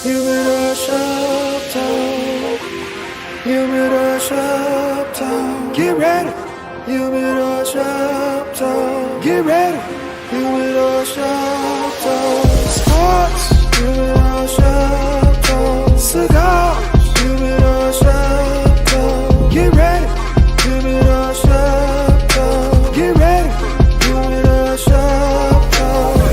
Humidor shop talk. Humidor shop talk. Get ready. Humidor shop talk. Get ready. Humidor shop talk. Sports. Humidor shop talk. Cigars. Humidor shop talk. Get ready. Humidor shop talk. Get ready. Humidor shop talk.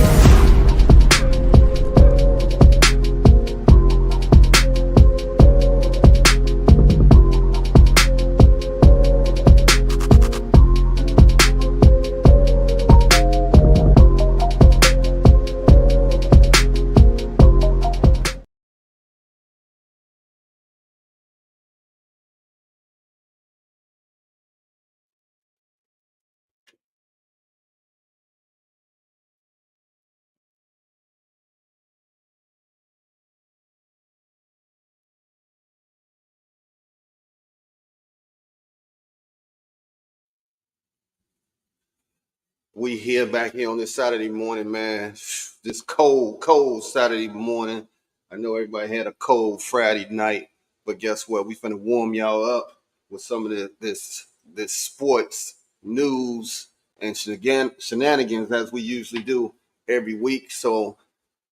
We here back here on this Saturday morning, man. This cold Saturday morning. I know everybody had a cold Friday night, but guess what? We finna warm y'all up with some of this sports news and shenanigans as we usually do every week. So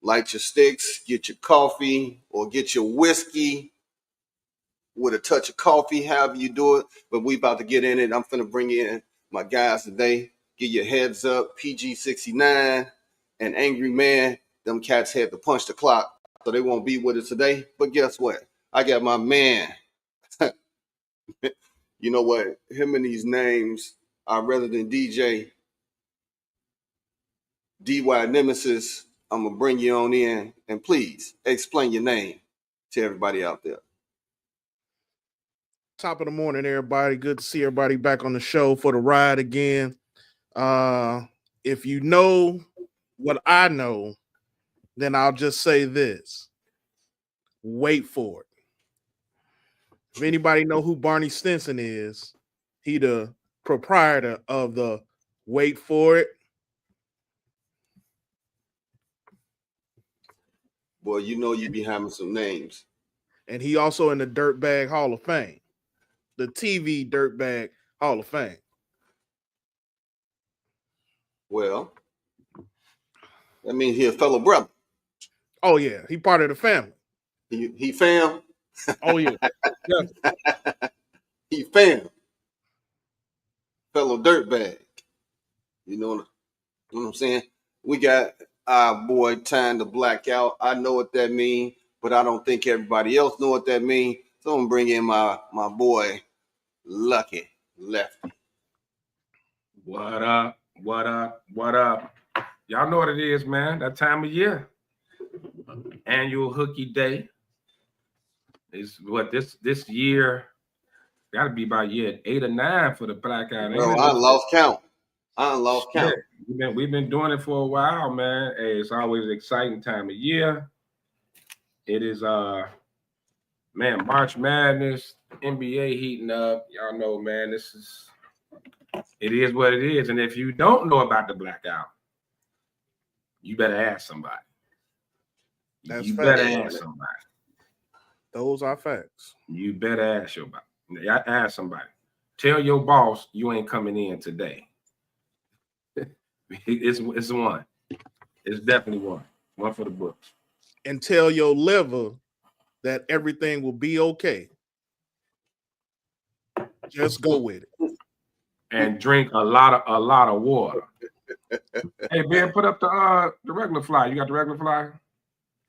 light your sticks, get your coffee or get your whiskey with a touch of coffee, however you do it. But we about to get in it. I'm finna bring in my guys today. Give you a heads up, PG69 and Angry Man. Them cats had to punch the clock, so they won't be with us today. But guess what? I got my man. You know what? Him and these names are rather than DJ DY Nemesis. I'm gonna bring you on in and please explain your name to everybody out there. Top of the morning, everybody. Good to see everybody back on the show for the ride again. If you know what I know, then I'll just say this. Wait for it. If anybody know who Barney Stinson is, he the proprietor of the Wait For It. Boy, you know you be having some names. And he also in the Dirtbag Hall of Fame. The TV Dirtbag Hall of Fame. Well, that means he a fellow brother. Oh, yeah. He part of the family. He fam? Oh, yeah. He fam. Fellow dirtbag. You know what I'm saying? We got our boy Time to Black Out. I know what that means, but I don't think everybody else know what that means. So I'm gonna bring in my boy Lucky Lefty. What up? What up? What up? Y'all know what it is, man. That time of year. Annual Hooky Day. Is what this year gotta be about year 8 or 9 for the blackout. Bro, I lost count. We've been doing it for a while, man. Hey, it's always an exciting time of year. It is man, March Madness, NBA heating up. Y'all know, man, it is what it is. And if you don't know about the blackout, you better ask somebody. You better ask somebody. Those are facts. You better ask somebody. Tell your boss you ain't coming in today. It's one. It's definitely one. One for the books. And tell your liver that everything will be okay. Just go with it. And drink a lot of water. Hey, Ben, put up the regular flyer. You got the regular flyer?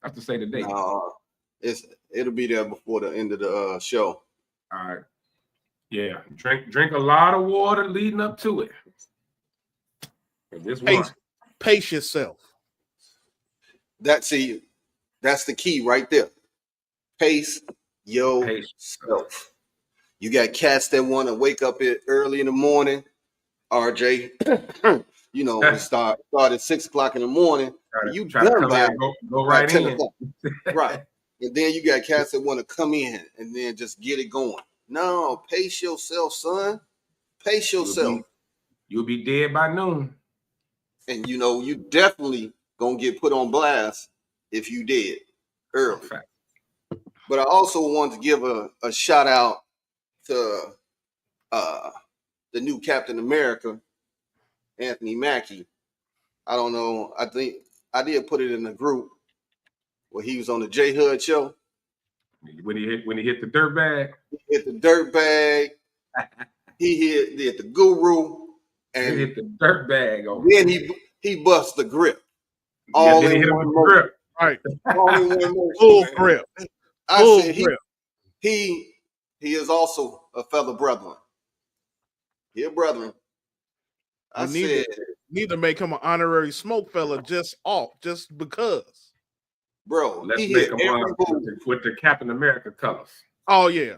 I have to say the date. It'll be there before the end of the show. All right. Yeah. Drink a lot of water leading up to it. Pace yourself. That's the key right there. Pace yourself. You got cats that want to wake up early in the morning. RJ, you know, start at 6 o'clock in the morning. You done by go right 10 in. o'clock. Right. And then you got cats that want to come in and then just get it going. No, pace yourself, son. Pace yourself. You'll be dead by noon. And you know, you definitely gonna get put on blast if you did early. But I also want to give a shout out to the new Captain America, Anthony Mackie. I don't know. I think I did put it in the group where he was on the J Hud show. When he hit the dirt bag. He hit the dirt bag. He hit the guru. And he hit the dirt bag on. Then he bust the grip. All then in he hit one motion. Grip. Right. All in one motion. Full grip. I said he is also a fellow brethren. He a brethren. I said need to make him an honorary smoke fella just because. Bro, let's make him with the Captain America colors. Oh yeah.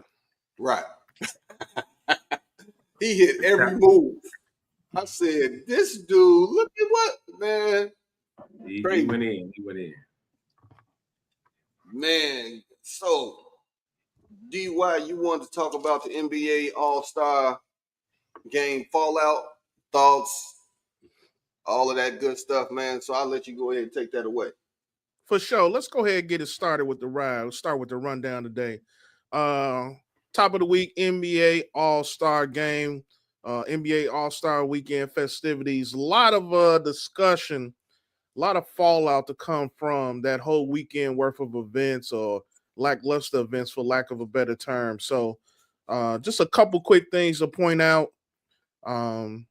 Right. He hit every move. I said, this dude, look at what, man. He went in. Man, so DY, you wanted to talk about the NBA All-Star game fallout, thoughts, all of that good stuff, man. So I'll let you go ahead and take that away. For sure. Let's go ahead and get it started with the ride. Let's start with the rundown today. Top of the week, NBA All-Star game, NBA All-Star weekend festivities. A lot of discussion, a lot of fallout to come from that whole weekend worth of events or lackluster events, for lack of a better term. So just a couple quick things to point out, and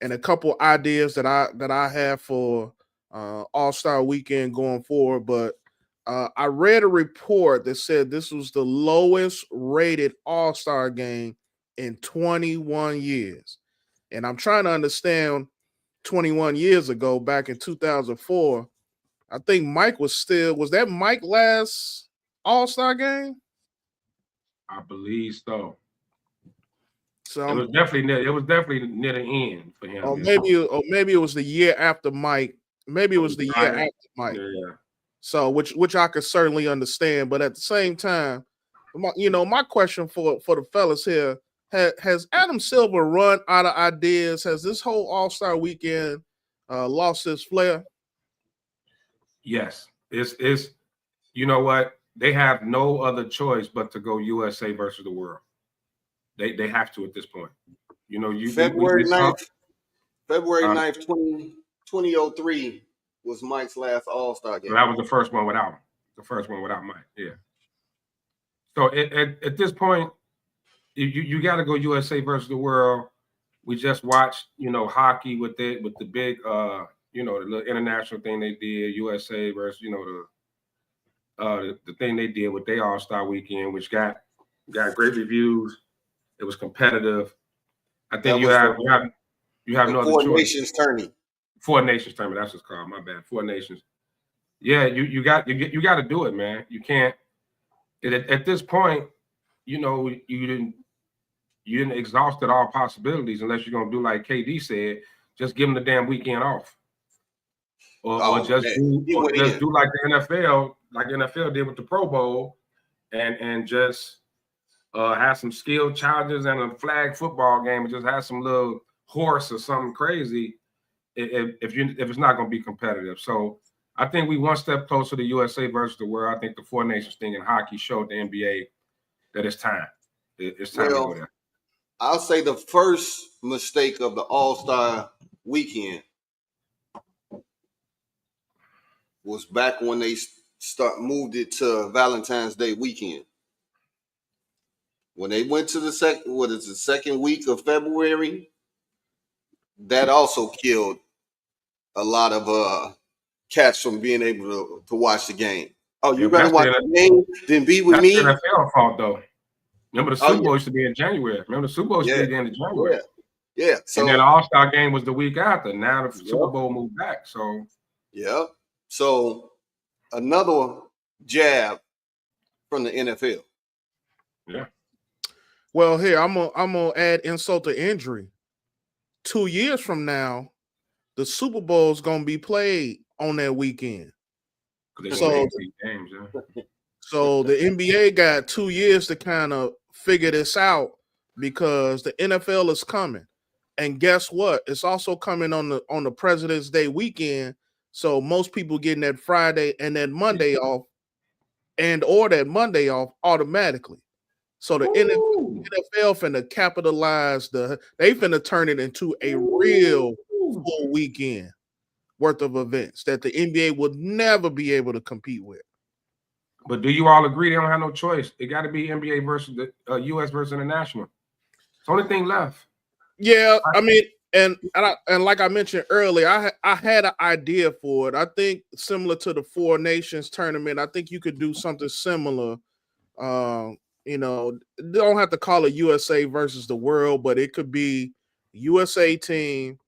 a couple ideas that I have for All-Star weekend going forward. But I read a report that said this was the lowest rated All-Star game in 21 years. And I'm trying to understand 21 years ago, back in 2004, I think Mike was that Mike last All-Star game? I believe so. So it was definitely near the end for him. Or maybe it was the year after Mike. Maybe it was the year after Mike. Yeah. So which I could certainly understand, but at the same time, my question for the fellas here, has Adam Silver run out of ideas? Has this whole All-Star weekend lost its flair? Yes, it's you know what, they have no other choice but to go USA versus the world. They have to at this point. You know, February 9th, 2003 was Mike's last All-Star game. So that was the first one without him. The first one without Mike. Yeah. So at this point, you got to go USA versus the world. We just watched, hockey with the big, the little international thing they did, USA versus, the thing they did with their All-Star weekend, which got great reviews. It was competitive. I think you have no other choice. Four Nations tournament. Four Nations tournament. That's what's called. My bad. Four Nations. Yeah, you got to do it, man. You can't. At this point, you didn't exhausted all possibilities unless you're gonna do like KD said, just give them the damn weekend off, or just do like the NFL did with the Pro Bowl, and just have some skill challenges and a flag football game, and just have some little horse or something crazy. If it's not gonna be competitive, so I think we one step closer to USA versus the world. I think the Four Nations thing in hockey showed the NBA that it's time. It's time to go there. I'll say the first mistake of the All-Star weekend was back when they moved it to Valentine's Day weekend. When they went to the second week of February, that also killed a lot of cats from being able to watch the game. Oh, you better watch the game, then be with me. That's the NFL fault, though. Remember the Super Bowl used to be in January. Remember the Super Bowl used to be at the end of January. Yeah. So, and then the All-Star game was the week after. Now the Super Bowl moved back. So So another jab from the NFL. Yeah. Well, here I'm gonna add insult to injury. 2 years from now, the Super Bowl is gonna be played on that weekend. So the NBA got 2 years to kind of figure this out, because the NFL is coming. And guess what? It's also coming on the President's Day weekend. So most people getting that Friday and that Monday off. and or that Monday off automatically. So the NFL finna capitalize they finna turn it into a real full weekend worth of events that the NBA would never be able to compete with. But do you all agree they don't have no choice? It got to be NBA versus the US versus international. It's the only thing left. Yeah, I mean, and like I mentioned earlier, I had an idea for it. I think similar to the Four Nations tournament, I think you could do something similar. You know, don't have to call it USA versus the world, but it could be USA team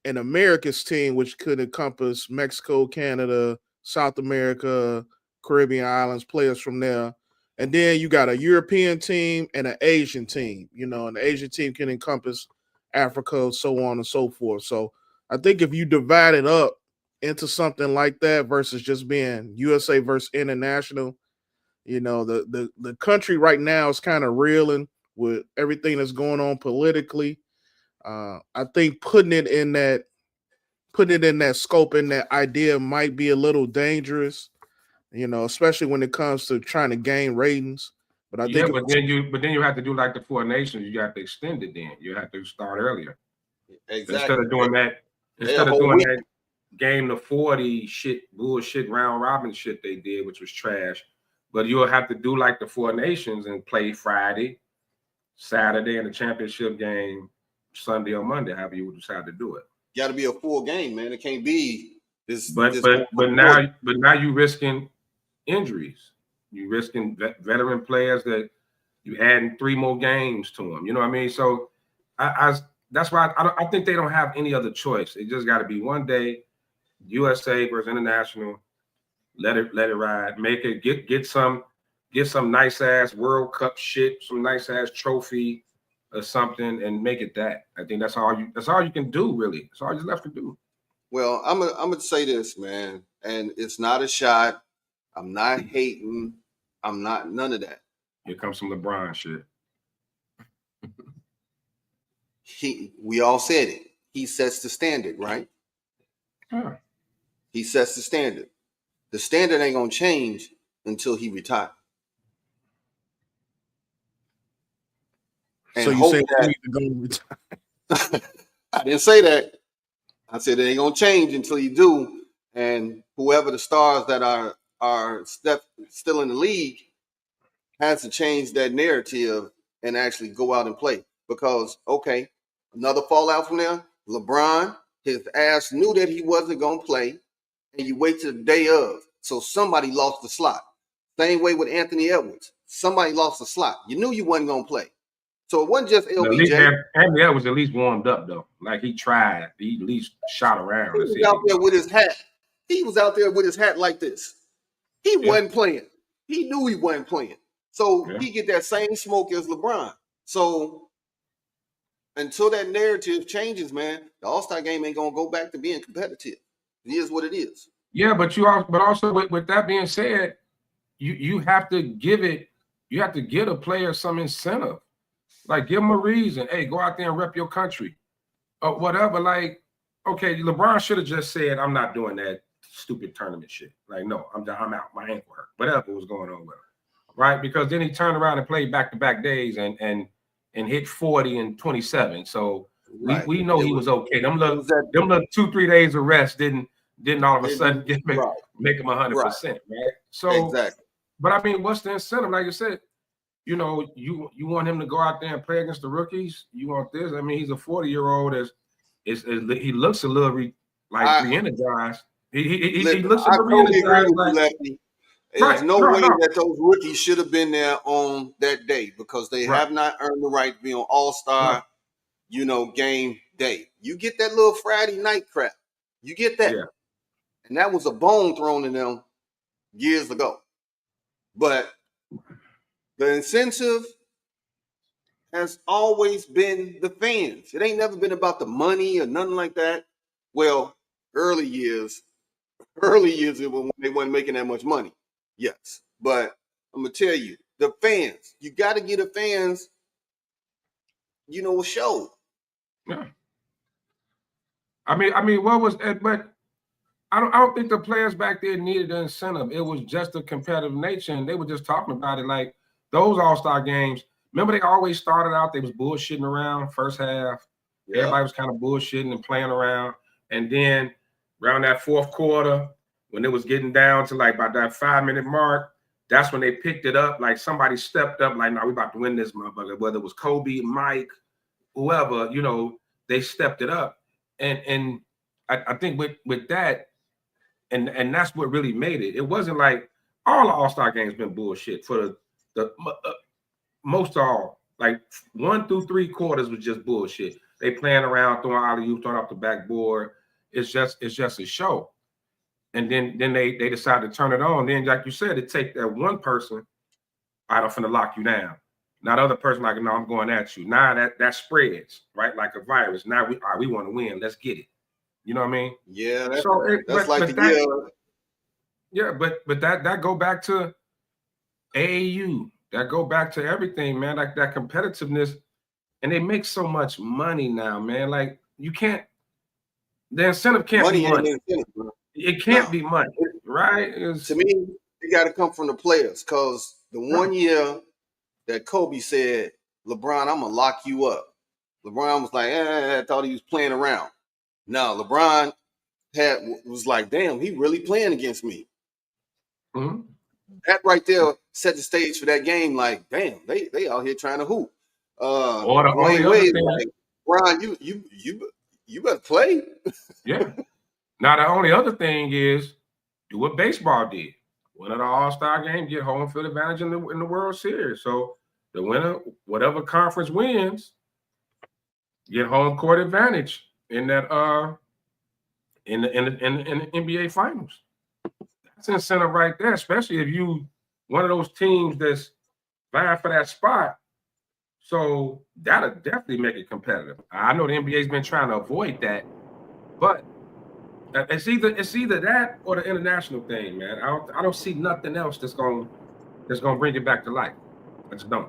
and America's team, which could encompass Mexico, Canada, South America, Caribbean islands, players from there. And then you got a European team and an Asian team, you know, and the Asian team can encompass Africa, so on and so forth. So I think if you divide it up into something like that versus just being USA versus international, you know, the country right now is kind of reeling with everything that's going on politically. I think putting it in that scope and that idea might be a little dangerous, you know, especially when it comes to trying to gain ratings. But I think but then you have to do like the Four Nations. You have to extend it. Then you have to start earlier. Exactly. Instead of doing that game to 40 bullshit round robin shit they did, which was trash. But you'll have to do like the Four Nations and play Friday, Saturday, and the championship game Sunday or Monday, however you would decide to do it. Got to be a full game, man. It can't be this. But now you risking injuries. You risking veteran players that you adding 3 more games to them. You know what I mean? So that's why I think they don't have any other choice. It just got to be one day, USA versus international. Let it ride. Make it get some nice ass World Cup shit, some nice ass trophy or something, and make it that. I think that's all you can do, really. That's all you're left to do. Well, I'm gonna say this, man, and it's not a shot. I'm not hating. I'm not none of that. Here comes some LeBron shit. We all said it. He sets the standard, right? Huh. He sets the standard. The standard ain't gonna change until he retires. So you say we need to go retire? I didn't say that. I said it ain't gonna change until you do. And whoever the stars that are still in the league has to change that narrative and actually go out and play. Because okay, another fallout from there. LeBron, his ass knew that he wasn't gonna play, and you wait till the day of. So somebody lost the slot. Same way with Anthony Edwards. Somebody lost the slot. You knew you wasn't gonna play. So it wasn't just LBJ. Anthony Edwards at least warmed up though. Like he tried. He at least shot around. He was out there with his hat. He was out there with his hat like this. He wasn't playing. He knew he wasn't playing. So he get that same smoke as LeBron. So until that narrative changes, man, the All-Star game ain't gonna go back to being competitive. It is what it is. Yeah, but also with that being said, you have to give a player some incentive. Like give them a reason. Hey, go out there and rep your country. Or whatever. Like, okay, LeBron should have just said, I'm not doing that stupid tournament shit. Like, no, I'm out. My ankle hurt. Whatever was going on with him. Right? Because then he turned around and played back-to-back days and hit 40 and 27. So we know he was okay. Them little 2-3 days of rest didn't all of a sudden make him 100%. Right? So exactly. But I mean, what's the incentive? Like I said, you know, you want him to go out there and play against the rookies. You want this. I mean, he's a 40-year-old. He looks a little re-energized. He looks a little re-energized. There's no way that those rookies should have been there on that day because they have not earned the right to be on All-Star, game day. You get that little Friday night crap. You get that. Yeah. And that was a bone thrown in them years ago. But the incentive has always been the fans. It ain't never been about the money or nothing like that. Well, early years it when they weren't making that much money. Yes. But I'm going to tell you, the fans, you got to get the fans, a show. Yeah. I mean, what was it? But I don't think the players back there needed the incentive. It was just a competitive nature, and they were just talking about it like those All-Star games. Remember, they always started out, they was bullshitting around first half. Yeah. Everybody was kind of bullshitting and playing around. And then around that fourth quarter, when it was getting down to like about that 5-minute mark, that's when they picked it up. Like somebody stepped up, like, no, we about to win this motherfucker. Whether it was Kobe, Mike, whoever, you know, they stepped it up. And I think with that, and that's what really made it. It wasn't like all the All-Star games been bullshit for the most all. Like 1 through 3 quarters was just bullshit. They playing around, throwing alley-oop, throwing off the backboard. It's just a show. And then they decided to turn it on. Then, like you said, it take that one person, all right, I'm finna lock you down. Now the other person, like, no, I'm going at you. Now that spreads, right? Like a virus. Now we want to win. Let's get it. You know what I mean? Yeah. That's but that go back to AAU. That go back to everything, man. Like that competitiveness, and they make so much money now, man. Like you can't. The incentive can't be money. It can't be money, right? To me, it got to come from the players, because the one year that Kobe said, LeBron, I'm gonna lock you up. LeBron was like, I thought he was playing around. No, LeBron was like, damn, he really playing against me. Mm-hmm. That right there set the stage for that game. Like, damn, they out here trying to hoop. Or the only other thing, like, Brian, you better play. Yeah. Now the only other thing is do what baseball did. Win an All-Star game, get home field advantage in the World Series. So the winner, whatever conference wins, get home court advantage in that in the NBA Finals. That's incentive right there, especially if you one of those teams that's vying for that spot. So that'll definitely make it competitive. I know the NBA's been trying to avoid that, but it's either that or the international thing, man. I don't see nothing else that's gonna bring it back to life. I just don't.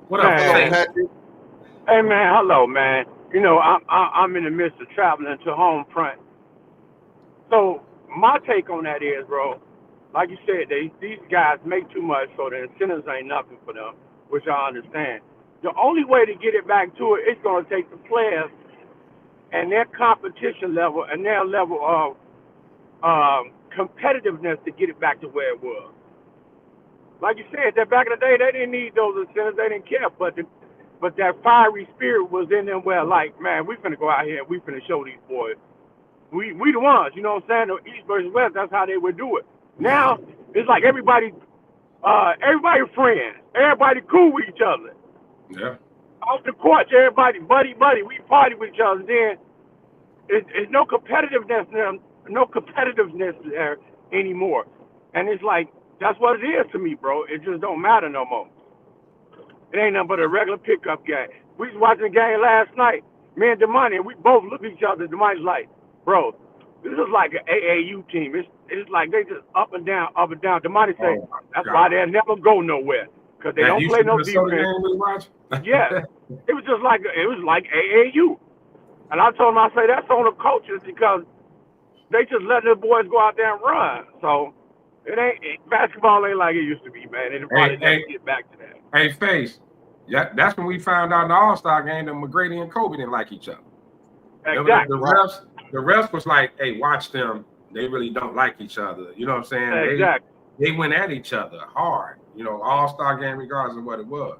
What up, Patrick? Hey man, hello man. You know, I'm in the midst of traveling to home front. So my take on that is, bro, like you said, these guys make too much, so the incentives ain't nothing for them, which I understand. The only way to get it back to it is going to take the players and their competition level and their level of competitiveness to get it back to where it was. Like you said, that back in the day, they didn't need those incentives. They didn't care, but that fiery spirit was in them where, like, man, we finna go out here and we finna show these boys. We the ones, you know what I'm saying? The East versus West, that's how they would do it. Now, it's like everybody friends. Everybody cool with each other. Yeah. Off the court, everybody buddy. We party with each other. Then it's no competitiveness there anymore. And it's like, that's what it is to me, bro. It just don't matter no more. It ain't nothing but a regular pickup game. We was watching the game last night. Me and Damani, and we both looked at each other. Damani's like, bro, this is like an AAU team. It's like they just up and down. Damani say, that's why they'll never go nowhere, because they don't play no defense. Yeah, it was like AAU. And I told him, I say, that's on the coaches, because they just letting the boys go out there and run. So basketball ain't like it used to be, man. It'll probably never get back to that. Hey, Face, that's when we found out in the All-Star game that McGrady and Kobe didn't like each other. Exactly. The refs was like, hey, watch them. They really don't like each other. You know what I'm saying? Exactly. They went at each other hard. You know, All-Star game regardless of what it was.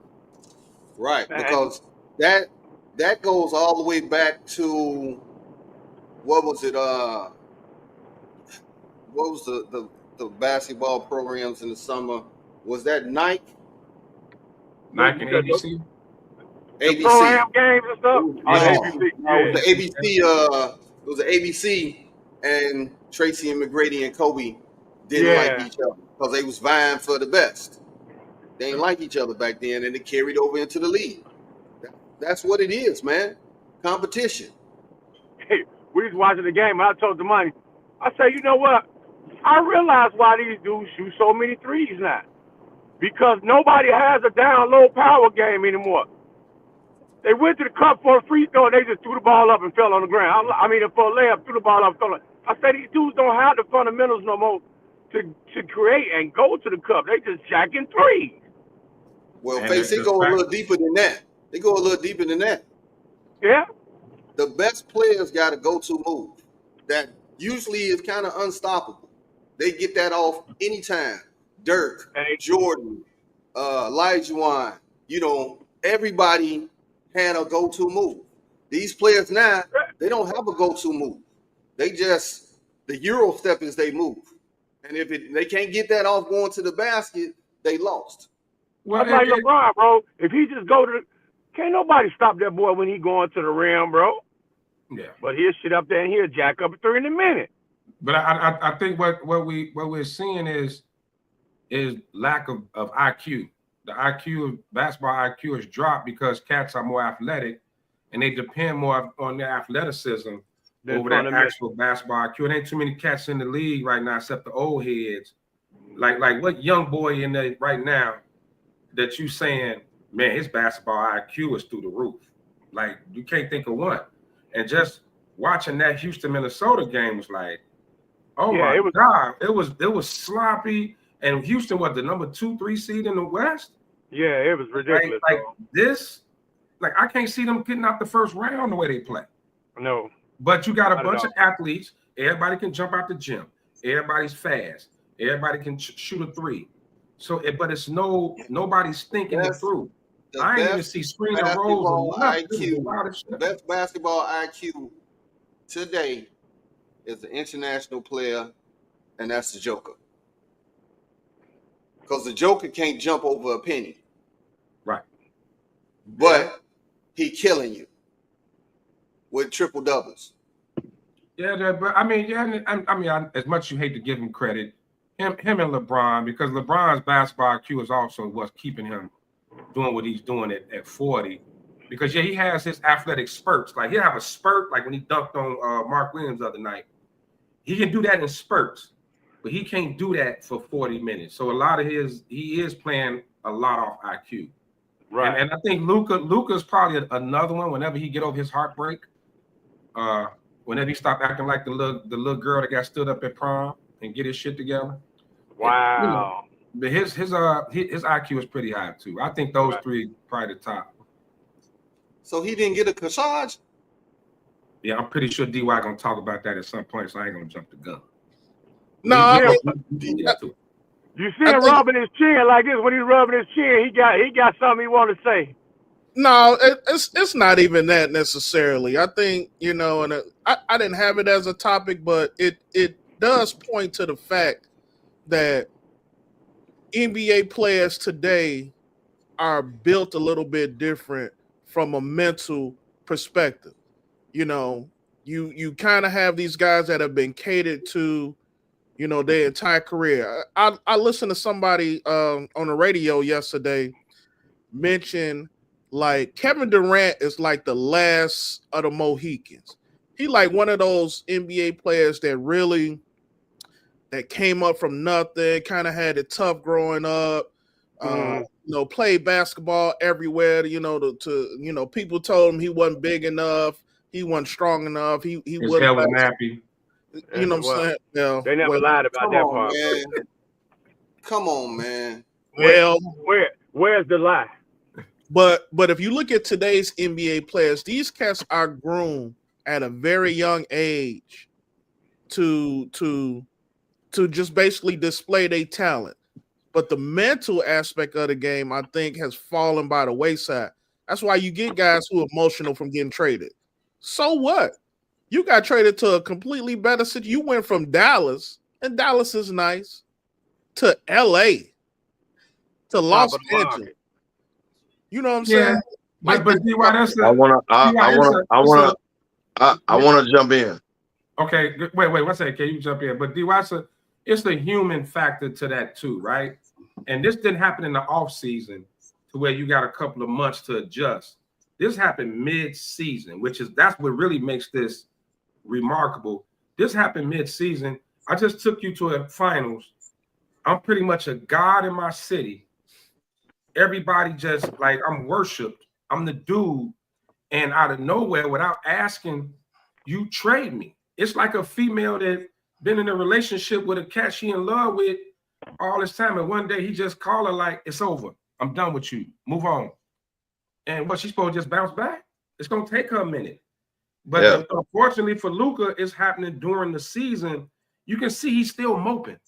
Right, man. Because that goes all the way back to, what was it? What was the basketball programs in the summer? Was that Nike? Nike and ABC? The program games and stuff? The ABC. It was the ABC, and Tracy and McGrady and Kobe didn't like each other because they was vying for the best. They didn't like each other back then, and it carried over into the league. That's what it is, man. Competition. Hey, we was watching the game, and I told Damani, I said, you know what? I realize why these dudes shoot so many threes now. Because nobody has a down low power game anymore. They went to the cup for a free throw, and they just threw the ball up and fell on the ground. I mean, for a layup, threw the ball up, fell on. I said these dudes don't have the fundamentals no more to create and go to the cup. They just jacking threes. Well, And Face, they go a little deeper than that. They go a little deeper than that. Yeah. The best players got a go-to move that usually is kind of unstoppable. They get that off anytime. Dirk, Jordan, Olajuwon, everybody had a go-to move. These players now, they don't have a go-to move. They just, the Euro step is they move. And if they can't get that off going to the basket, they lost. Well, like LeBron, bro. If he just go to the, can't nobody stop that boy when he going to the rim, bro. Yeah. But he'll shit up there and he'll jack up a three in a minute. But I think what we're seeing is lack of IQ. The IQ of basketball IQ has dropped because cats are more athletic and they depend more on their athleticism over that actual basketball IQ. It ain't too many cats in the league right now except the old heads. Like what young boy in there right now that you saying, man, his basketball IQ is through the roof. Like you can't think of one. And just watching that Houston Minnesota game was like, oh my God, it was sloppy. And Houston was the number 2-3 seed in the West. Yeah, it was ridiculous. Like I can't see them getting out the first round the way they play. No. But you got a bunch of athletes. Everybody can jump out the gym. Everybody's fast. Everybody can shoot a three. So, but it's nobody's thinking it through. I ain't even see screen and rolls. The best basketball IQ today is an international player, and that's the Joker. Because the Joker can't jump over a penny. Right. But he killing you with triple doubles. Yeah, but I mean, as much as you hate to give him credit, him and LeBron, because LeBron's basketball IQ is also what's keeping him doing what he's doing at 40. Because he has his athletic spurts. Like he'll have a spurt, like when he dunked on Mark Williams the other night. He can do that in spurts, but he can't do that for 40 minutes. So a lot of he is playing a lot off IQ. Right. And I think Luka's probably another one whenever he get over his heartbreak. Whenever he stop acting like the little girl that got stood up at prom and get his shit together. Wow. But his IQ is pretty high too. I think those three probably the top. So he didn't get a Khashoggi? Yeah, I'm pretty sure DY gonna talk about that at some point, so I ain't gonna jump the gun. No, you see him rubbing his chin like this. When he's rubbing his chin, he got something he want to say. No, it's not even that necessarily. I think, and I didn't have it as a topic, but it does point to the fact that NBA players today are built a little bit different from a mental perspective. You kind of have these guys that have been catered to, their entire career. I listened to somebody on the radio yesterday mention like Kevin Durant is like the last of the Mohicans. He like one of those NBA players that came up from nothing, kind of had it tough growing up. Played basketball everywhere. People told him he wasn't big enough, he wasn't strong enough. He wasn't nappy. You know what I'm saying? Yeah. They never lied about that part. Man. Come on, man. Well, where's the lie? But if you look at today's NBA players, these cats are groomed at a very young age to just basically display their talent. But the mental aspect of the game, I think, has fallen by the wayside. That's why you get guys who are emotional from getting traded. So what? You got traded to a completely better city. You went from Dallas, and Dallas is nice, to LA, to Los Angeles. You know what I'm saying? But I want to jump in. Okay, wait, 1 second. Can you jump in? But DY, it's the human factor to that too, right? And this didn't happen in the off season to where you got a couple of months to adjust. This happened mid-season, that's what really makes this remarkable. This happened mid-season. I just took you to a finals. I'm pretty much a god in my city. Everybody just like I'm worshipped. I'm the dude. and out of nowhere, without asking, you trade me. It's like a female that been in a relationship with a cat she in love with all this time, and one day he just called her like, it's over. I'm done with you. Move on. And what, she's supposed to just bounce back? It's gonna take her a minute. But unfortunately for Luka, it's happening during the season. You can see he's still moping.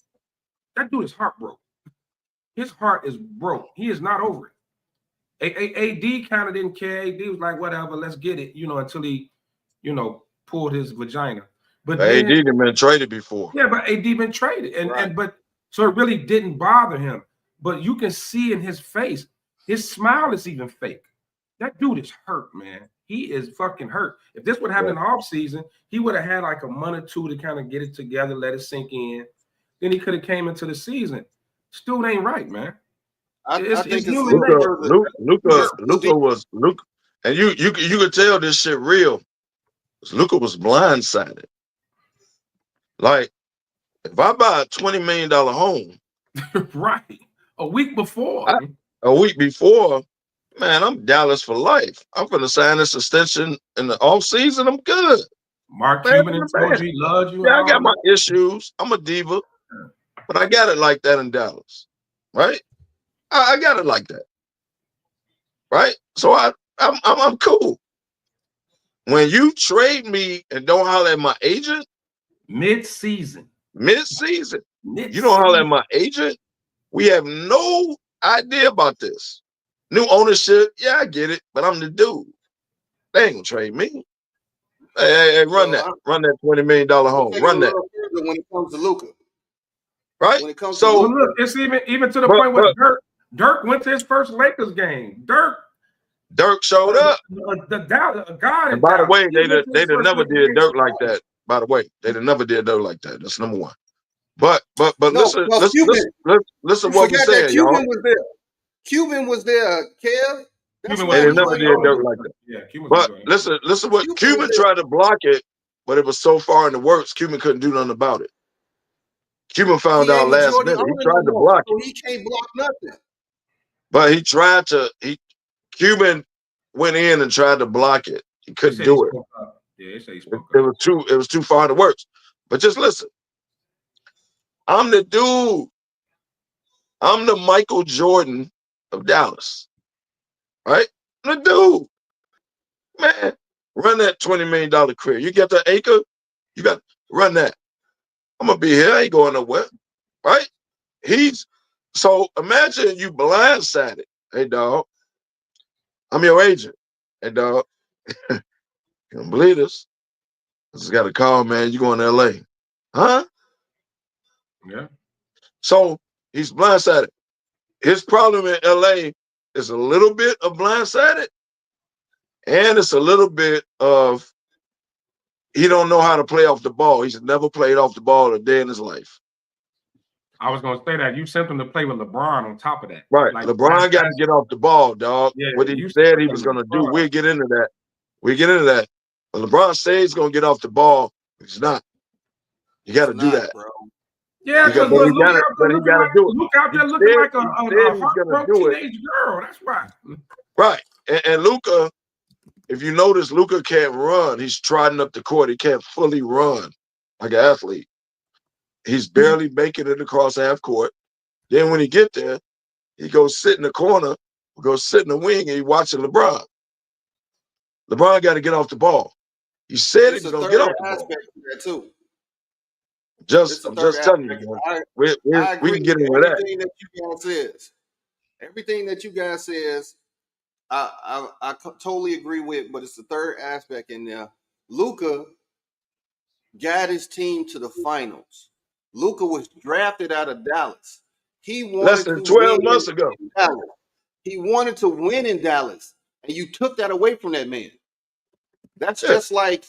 That dude is heartbroken. His heart is broke. He is not over it. AD kind of didn't care. AD was like, whatever, let's get it, until he, pulled his vagina. But AD had been traded before. Yeah, but AD been traded. But so it really didn't bother him. But you can see in his face, his smile is even fake. That dude is hurt, man. He is fucking hurt. If this would happen in the offseason, he would have had like a month or two to kind of get it together, let it sink in. Then he could have came into the season. Still ain't right, man. I think Luka was Luka, and you could tell this shit real. Luka was blindsided. Like, if I buy a $20 million home, right, a week before, man, I'm Dallas for life. I'm gonna sign this extension in the off season. I'm good. Mark Cuban and told you he loves you. Yeah, I got my issues. I'm a diva, but I got it like that in Dallas, right? I got it like that, right? So I'm cool. When you trade me and don't holler at my agent mid-season, you don't holler at my agent. We have no idea about this. New ownership, yeah, I get it, but I'm the dude. They ain't gonna trade me. Hey, run that $20 million home. Run that. When it comes to Luka, right? When it comes to Luka, look, it's even to the point where Dirk went to his first Lakers game. Dirk showed up. The guy. And by the way, they never did Dirk like that. By the way, they never did Dirk like that. That's number one. But listen what we saying, Cuban y'all. was there. Cuban was there, Kev. They never did Dirk like that. Yeah, but listen what Cuban tried to block it, but it was so far in the works, Cuban couldn't do nothing about it. Cuban found out last minute. He tried to block it. He can't block nothing. But Cuban went in and tried to block it. He couldn't do it. Yeah, they say he spoke up. It was too far in the works. But just listen. I'm the dude. I'm the Michael Jordan of Dallas. Right? I'm the dude. Man, run that $20 million career. You get the acre, you got run that. I'm gonna be here. I ain't going nowhere. Right? So imagine you blindsided. Hey dog, I'm your agent. Hey dog, you don't believe this? I just got a call, man. You going to LA. Huh? Yeah. So he's blindsided. His problem in LA is a little bit of blindsided, and it's a little bit of he don't know how to play off the ball. He's never played off the ball a day in his life. I was going to say that. You sent him to play with LeBron on top of that. Right. Like, LeBron got to get off the ball, dog. Yeah, what he said he was going to do. We'll get into that. But LeBron says he's going to get off the ball. He's not. You got to do that, bro. Yeah, because he got to do it. Luke out there looking like a heartbroken teenage girl. That's right. Right. And Luka, if you notice, Luka can't run. He's trotting up the court. He can't fully run like an athlete. He's barely making it across half court. Then when he get there, he goes sit in the corner, goes sit in the wing, and he's watching LeBron. LeBron got to get off the ball. He said he's going to get off the ball. There too. I'm just telling you, we can get into that. Everything that you guys says, I totally agree with, but it's the third aspect in there. Luka got his team to the finals. Luka was drafted out of Dallas. He wanted less than 12 months ago. He wanted to win in Dallas, and you took that away from that man. That's just like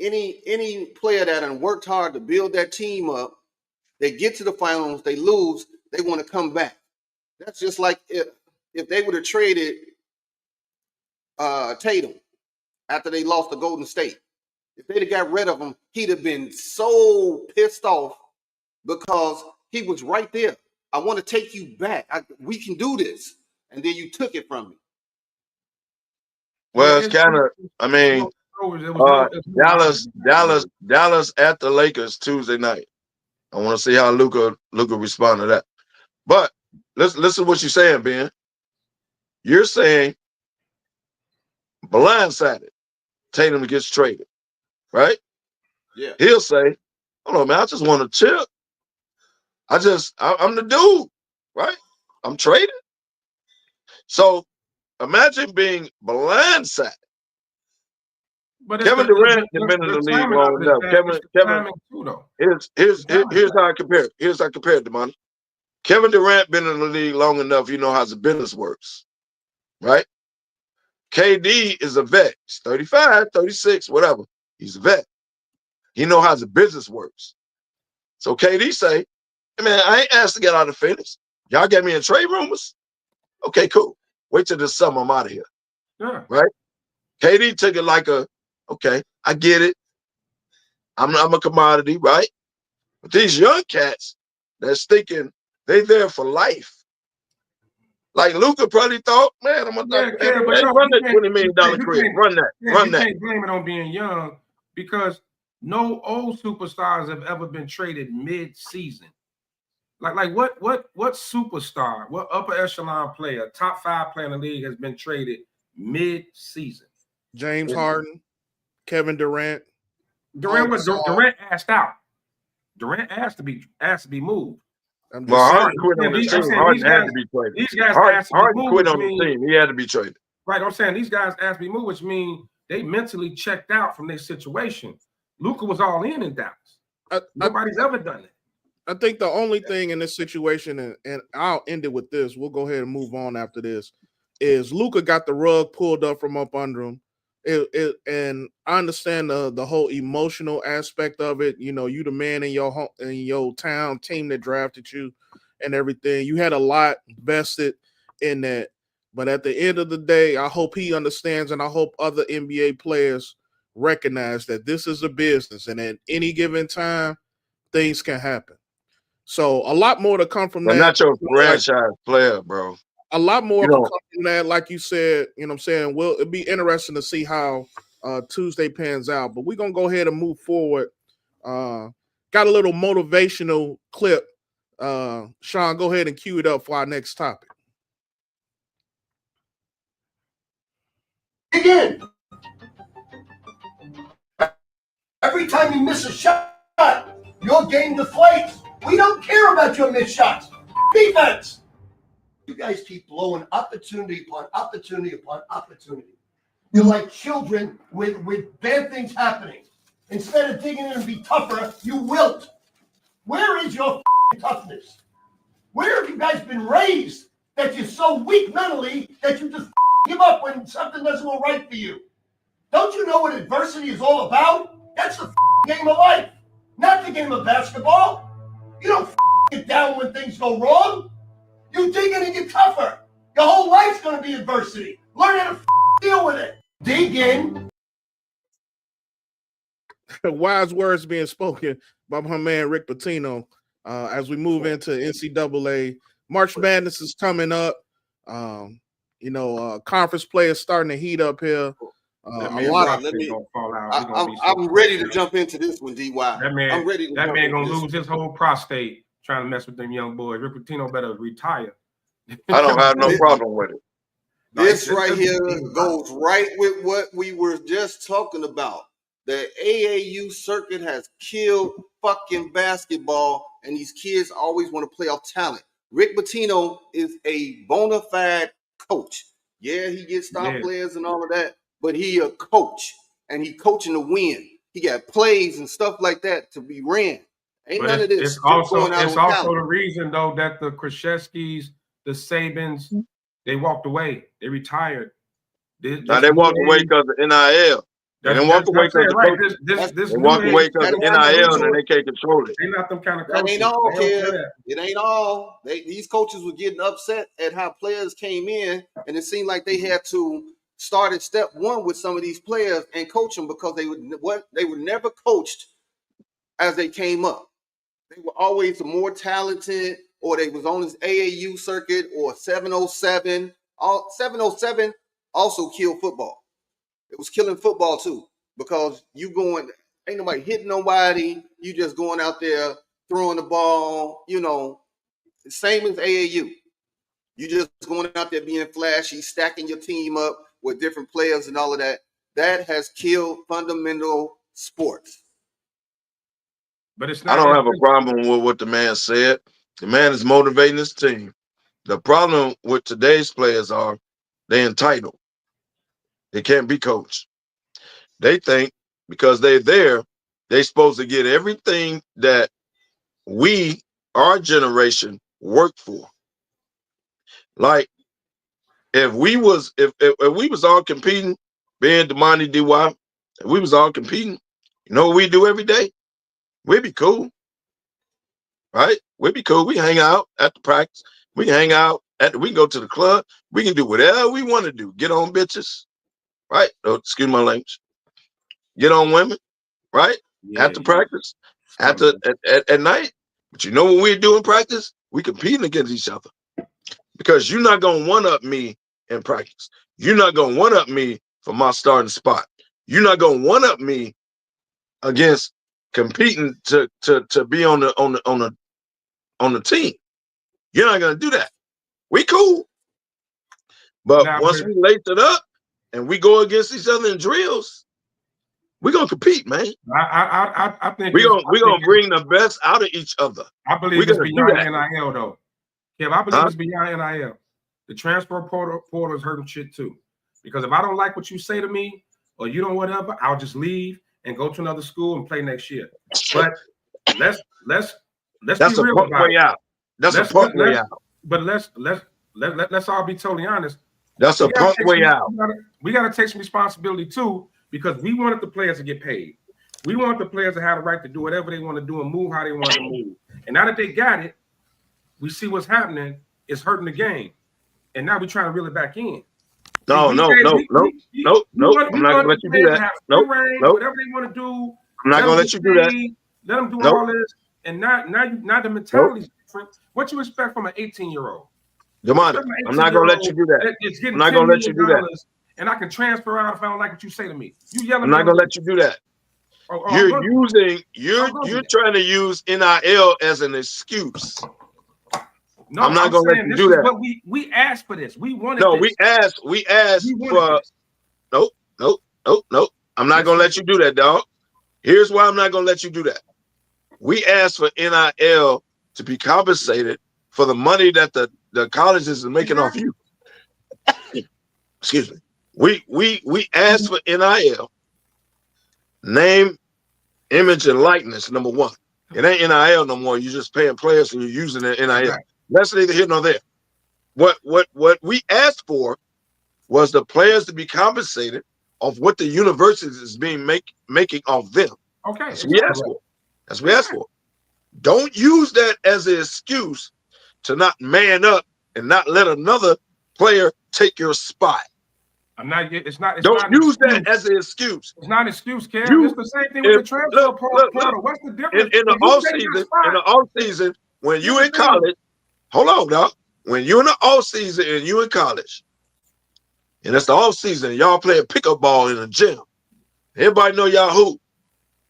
any player that done worked hard to build that team up. They get to the finals, they lose, they want to come back. That's just like if they would have traded Tatum after they lost to Golden State. If they'd have got rid of him, he'd have been so pissed off because he was right there. I want to take you back. We can do this. And then you took it from me. Well, it's kind of. I mean, Dallas at the Lakers Tuesday night. I want to see how Luka respond to that. But listen to what you're saying, Ben. You're saying blindsided. Tatum gets traded, right? Yeah. He'll say, "Hold on, man. I just want to chill. I'm the dude, right? I'm traded." So imagine being blindsided. But Kevin Durant has been in the league long enough. Here's how I compare it. Here's how I compare it, Demani. Kevin Durant been in the league long enough. You know how the business works, right? KD is a vet. He's 35, 36, whatever. He's a vet. He know how the business works. So KD say, hey, man, I ain't asked to get out of Phoenix. Y'all got me in trade rumors? Okay, cool. Wait till this summer, I'm out of here. Yeah. Right? KD took it like okay, I get it. I'm a commodity, right? But these young cats that's thinking they there for life. Like Luka probably thought, man, I'm gonna run that $20 million crib. Run that. You can't blame it on being young because no old superstars have ever been traded mid-season. Like what superstar, what upper echelon player, top 5 player in the league has been traded mid-season? James Harden, Kevin Durant. Durant asked out. Durant asked to be moved. Harden quit on the team. Harden had to be traded. These guys Harden quit on the team. He had to be traded. Right. I'm saying these guys asked to be moved, which means they mentally checked out from their situation. Luka was all in Dallas. Nobody's ever done it. I think the only thing in this situation, and I'll end it with this, we'll go ahead and move on after this, is Luka got the rug pulled up from up under him. And I understand the whole emotional aspect of it. You know, you the man in your home, in your town, team that drafted you and everything. You had a lot vested in that. But at the end of the day, I hope he understands, and I hope other NBA players recognize that this is a business, and at any given time, things can happen. So a lot more to come from that. Not your franchise player, bro. A lot more come from that, like you said, you know what I'm saying? Well, it'd be interesting to see how Tuesday pans out. But we're going to go ahead and move forward. Got a little motivational clip. Sean, go ahead and cue it up for our next topic. Again. Every time you miss a shot, your game deflates. We don't care about your missed shots. Defense. You guys keep blowing opportunity upon opportunity upon opportunity. You're like children with bad things happening. Instead of digging in and be tougher, you wilt. Where is your toughness? Where have you guys been raised that you're so weak mentally that you just give up when something doesn't go right for you? Don't you know what adversity is all about? That's the game of life, not the game of basketball. You don't get down when things go wrong. You dig in and get tougher. Your whole life's going to be adversity. Learn how to deal with it. Dig in. Wise words being spoken by my man Rick Pitino as we move into NCAA. March Madness is coming up. Conference players starting to heat up here. I'm ready to jump into this one, DY. That man gonna lose one. his whole prostate trying to mess with them young boys. Rick Pitino better retire. I don't have no problem with it. This right here goes right with what we were just talking about. The AAU circuit has killed fucking basketball, and these kids always want to play off talent. Rick Pitino is a bona fide coach. Yeah, he gets star players and all of that, but he a coach, and he coaching to win. He got plays and stuff like that to be ran. Ain't none of this. It's also the reason, though, that the Krzyzewskis, the Sabins, they walked away. They retired. They walked away because of NIL. They didn't walk away because of they walked away because of NIL, and they can't control it. They're not them kind of coaches. That ain't all, kid. It ain't all. These coaches were getting upset at how players came in, and it seemed like they had to start at step one with some of these players and coach them because they were never coached as they came up. They were always more talented, or they was on this AAU circuit or 707. 707 also killed football. It was killing football too, because you going, ain't nobody hitting nobody. You just going out there throwing the ball. You know, same as AAU. You just going out there being flashy, stacking your team up with different players and all of that. That has killed fundamental sports. But it's not. I don't have a problem with what the man said. The man is motivating his team. The problem with today's players are they're entitled. They can't be coached. They think because they're there, they're supposed to get everything that we, our generation, worked for. Like if we was all competing, being Damani DY, if we was all competing, you know what we do every day? We'd be cool. Right? We'd be cool. We hang out at the practice. We can hang out we can go to the club. We can do whatever we want to do. Get on bitches. Right? Oh, excuse my language. Get on women, right? Yeah, after practice, at night. But you know what we do in practice? We competing against each other. Because you're not gonna one-up me in practice. You're not gonna one-up me for my starting spot. You're not gonna one-up me against competing to be on the team. You're not gonna do that. We cool. But once we lace it up and we go against each other in drills, we're gonna compete, man. I think we're gonna bring the best out of each other. I believe it's beyond NIL though. Kev, I believe it's beyond NIL. The transfer portal is hurting shit too. Because if I don't like what you say to me or you don't whatever, I'll just leave and go to another school and play next year. But let's that's be real about it. Out. That's a punk way out. But let's all be totally honest. That's a punk way out. We got to take some responsibility too, because we wanted the players to get paid. We want the players to have the right to do whatever they want to do and move how they want to move. And now that they got it, we see what's happening. It's hurting the game. And now we're trying to reel it back in. No. I'm not gonna let you do that. Whatever they want to do. I'm not gonna let you do that. Let them do all this. And now the mentality is different. What you expect from an 18-year-old? Damani, I'm not gonna let you do that. I'm not gonna let you do that. And I can transfer out if I don't like what you say to me. You yelling. I'm not gonna let you do that. You're trying to use NIL as an excuse. No, I'm not gonna let you do that. But we asked for this. We wanted. No, this. we asked for. Nope. I'm not gonna let you do that, dog. Here's why I'm not gonna let you do that. We asked for NIL to be compensated for the money that the colleges are making off you. Excuse me. We asked for NIL, name, image, and likeness. Number one, it ain't NIL no more. You're just paying players and you're using their NIL. Right. That's neither here nor there. What we asked for was the players to be compensated of what the universities is being making off them. Okay, that's what we asked for. That's what we asked for. Don't use that as an excuse to not man up and not let another player take your spot. I'm not. It's not. Don't use that as an excuse. It's not an excuse, Cam. It's the same thing with the transfer portal. What's the difference? In the off season, when you in college, hold on, dog. When you in the off season and you in college, and it's the off season, and y'all playing pickup ball in the gym. Everybody know y'all hoop.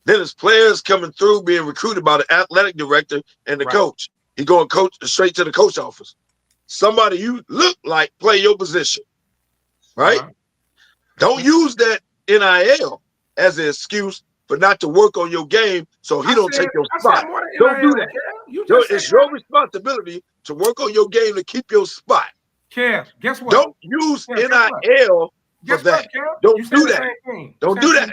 Then there's players coming through being recruited by the athletic director and the coach. He going coach straight to the coach office. Somebody you look like play your position, right? Don't use that NIL as an excuse for not to work on your game so he don't take your spot. Don't do that. It's your responsibility to work on your game to keep your spot. Kev, guess what? Don't use NIL for that. Don't do that. Don't do that.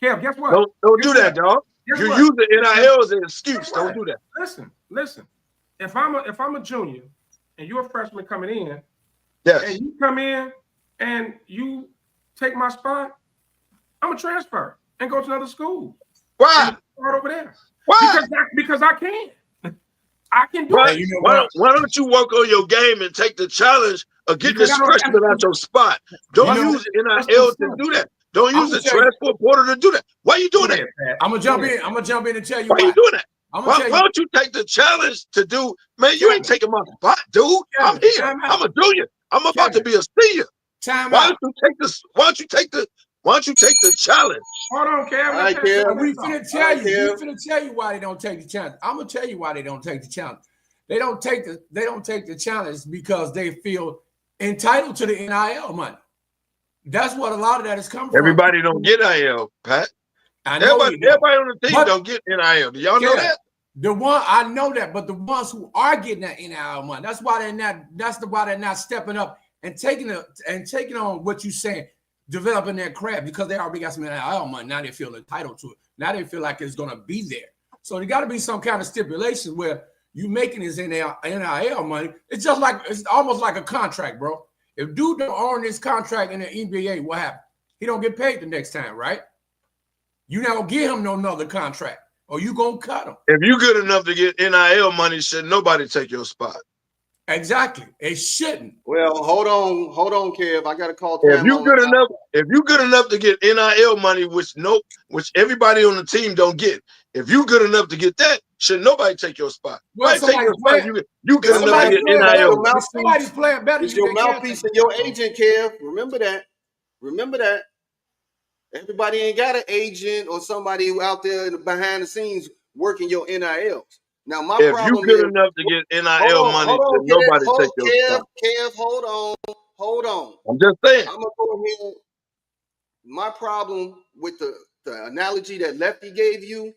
Kev, guess what? Don't do that, dog. You use the NIL as an excuse. Don't do that. Listen. If I'm a junior and you're a freshman coming in, and you come in and you take my spot, I'm a transfer and go to another school. Why? Start over there. Why? Because I can. I can do it. Why don't you work on your game and take the challenge of getting this freshman out your spot? Don't use NIL to do that. Don't use the transport portal to do that. Why are you doing that? I'm gonna jump in. I'm gonna jump in and tell you why are you doing that. Why don't you take the challenge to do? Man, you ain't taking my spot, dude. I'm here. I'm a junior. I'm about to be a senior. Why don't you take this? Why don't you take the Why don't you take the challenge? Hold on, Kev. All right, Kev. We finna tell you why they don't take the challenge. I'm gonna tell you why they don't take the challenge. They don't take the challenge because they feel entitled to the NIL money. That's what a lot of that is coming from. Everybody don't get NIL, Pat. Everybody on the team don't get NIL. Do y'all know that? I know that, but the ones who are getting that NIL money, that's why they're not stepping up and taking on what you're saying, developing their craft, because they already got some NIL money. Now they feel entitled to it. Now they feel like it's gonna be there. So there got to be some kind of stipulation where you making his NIL money. It's almost like a contract, bro. If dude don't earn his contract in the NBA, what happens? He don't get paid the next time, right? You not gonna give him no another contract, or you gonna cut him. If you good enough to get NIL money, should nobody take your spot? Exactly. It shouldn't. Well, hold on, Kev. I got to call. If you good enough to get NIL money, which everybody on the team don't get, if you good enough to get that, should nobody take your spot? Well, take your spot. You good enough to get NIL. Somebody's playing better. It's your mouthpiece and your agent, Kev. Remember that. Everybody ain't got an agent or somebody out there behind the scenes working your NILs. Now, my if problem you good is, enough to get NIL money, should nobody take your spot? Kev, hold on. I'm just saying. I'm gonna go ahead. My problem with the analogy that Lefty gave you,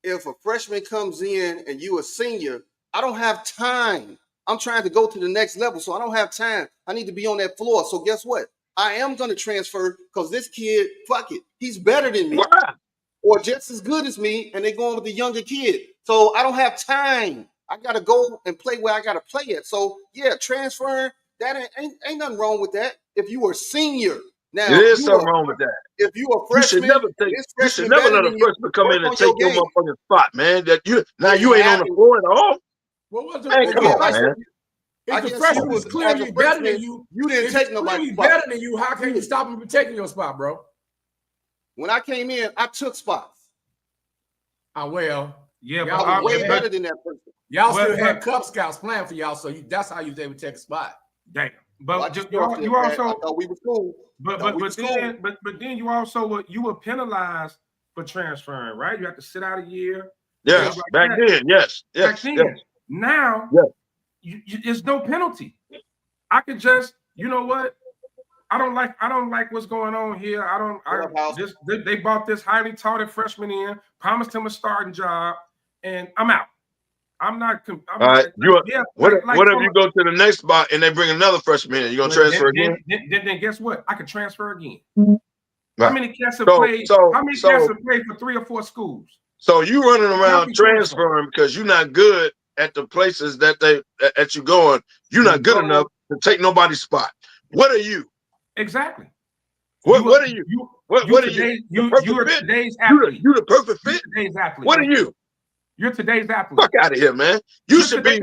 if a freshman comes in and you a senior, I don't have time. I'm trying to go to the next level, so I don't have time. I need to be on that floor. So guess what? I am going to transfer because this kid, fuck it, he's better than me. Wow. Or just as good as me, and they're going with the younger kid. So I don't have time. I got to go and play where I got to play at. So, yeah, transferring, that ain't nothing wrong with that if you were a senior. Now, there is something wrong with that. If you a freshman, you should never let a freshman come in and take your motherfucking spot, man. You ain't on the floor at all. Man, come on, man. If the freshman was clearly better than you, you didn't take nobody's spot. Better than you, how can you stop him from taking your spot, bro? When I came in, I took spots. Well, yeah, but I was way better than that person. Y'all still had Cub Scouts playing for y'all, so that's how you was able to take a spot. Damn. But you also, I thought we were cool. But then you also were penalized for transferring, right? You have to sit out a year. Yes, back then, yes. Now, there's no penalty. I could just, you know what? I don't like what's going on here. They brought this highly touted freshman in, promised him a starting job, and I'm out. I'm not. All right. What if you go to the next spot and they bring another freshman in? You gonna transfer again? Then guess what? I could transfer again. Right. How many cats have played? How many cats have played for 3 or 4 schools? So you running around transferring because you're not good at the places that you going. You're not good enough to take nobody's spot. What are you? Exactly. What are you? What are you? You're today's athlete. You the perfect fit. Today's athlete. What are you? You're today's athlete. Fuck out of here, man. You should be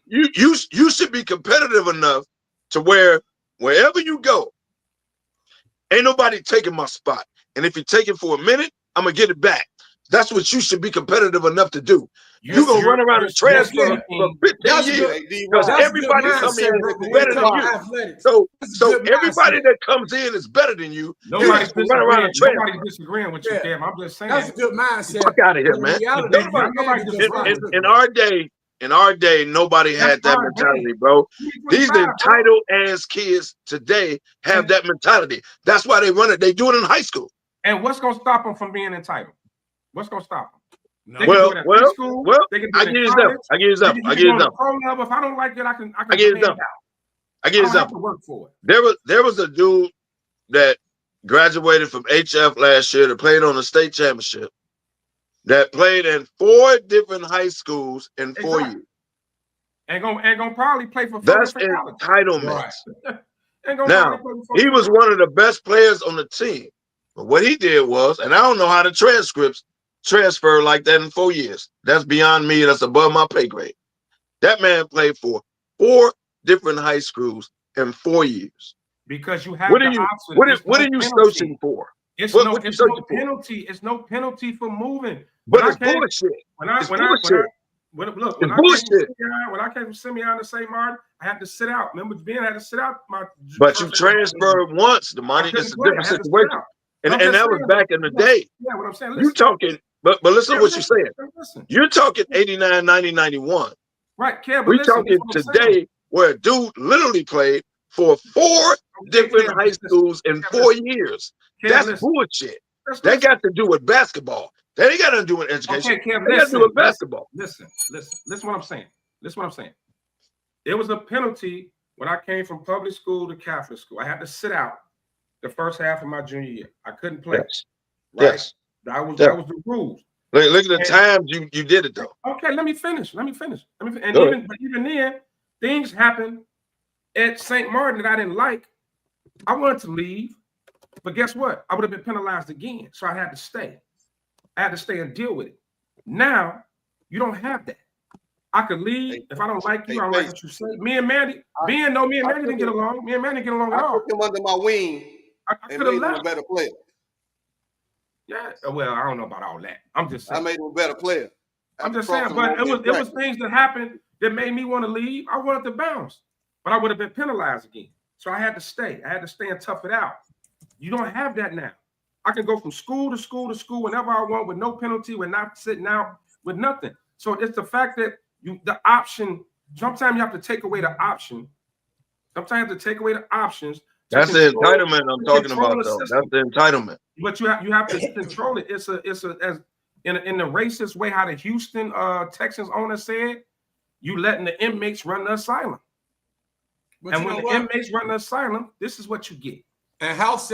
you should be competitive enough to where wherever you go, ain't nobody taking my spot. And if you take it for a minute, I'm gonna get it back. That's what you should be competitive enough to do. You're gonna run around and transfer for 15 years because everybody comes in better than you. So everybody that comes in is better than you. Nobody's disagreeing with you, Kev. I'm just saying. That's a good mindset. Fuck out of here, man. In our day, nobody had that mentality, bro. These entitled ass kids today have that mentality. That's why they run it. They do it in high school. And what's gonna stop them from being entitled? What's gonna stop them? I give you them. If I don't like it, I can give them. I give you them. Work for it. There was a dude that graduated from HF last year that played on the state championship. That played in 4 different high schools in 4 years. And gonna probably play for 4 That's different entitlement. Right. Now he was one of the best players on the team. But what he did was, and I don't know how the transcripts transfer like that in 4 years. That's beyond me. That's above my pay grade. That man played for 4 different high schools in 4 years. Because you have what are you searching for? It's no penalty. It's no penalty for moving. But it's bullshit. When I bullshit. came from Simeon to St. Martin, I had to sit out. Remember, Ben had to sit out my. But you transferred once. The money is a different situation, and that was back in the day. Yeah, what I'm saying. You talking, but listen to what you're saying. Listen. You're talking 89, 90, 91. Right, Kev, but We're listen, talking today where a dude literally played for 4 different high schools in 4 years. That's bullshit. That got to do with basketball. That ain't got nothing to do with education. Okay, Kev, that got to do with basketball. Listen what I'm saying. Listen what I'm saying. It was a penalty when I came from public school to Catholic school. I had to sit out the first half of my junior year. I couldn't play. Yes. Right? Yes. That was the rules. Look at the times you did it though. Okay, let me finish. And even then, things happened at St. Martin that I didn't like. I wanted to leave, but guess what? I would have been penalized again. So I had to stay. I had to stay and deal with it. Now, you don't have that. I could leave if I don't like you. I don't like what you say. Me and Mandy didn't get along. Me and Mandy didn't get along at all. I took him under my wing I and could have made him a left. better player. Yeah, well, I don't know about all that. I'm just saying. I made him a better player. I'm just saying, but it was things that happened that made me want to leave. I wanted to bounce, but I would have been penalized again. So I had to stay. I had to stay and tough it out. You don't have that now. I can go from school to school to school whenever I want with no penalty, with not sitting out, with nothing. So it's the fact that the option, sometimes you have to take away the option. Sometimes you have to take away the options. That's the entitlement I'm talking about, though. That's the entitlement. But you have to control it. It's as in the racist way how the Houston Texans owner said, you letting the inmates run the asylum. But and when the inmates run the asylum, this is what you get. And House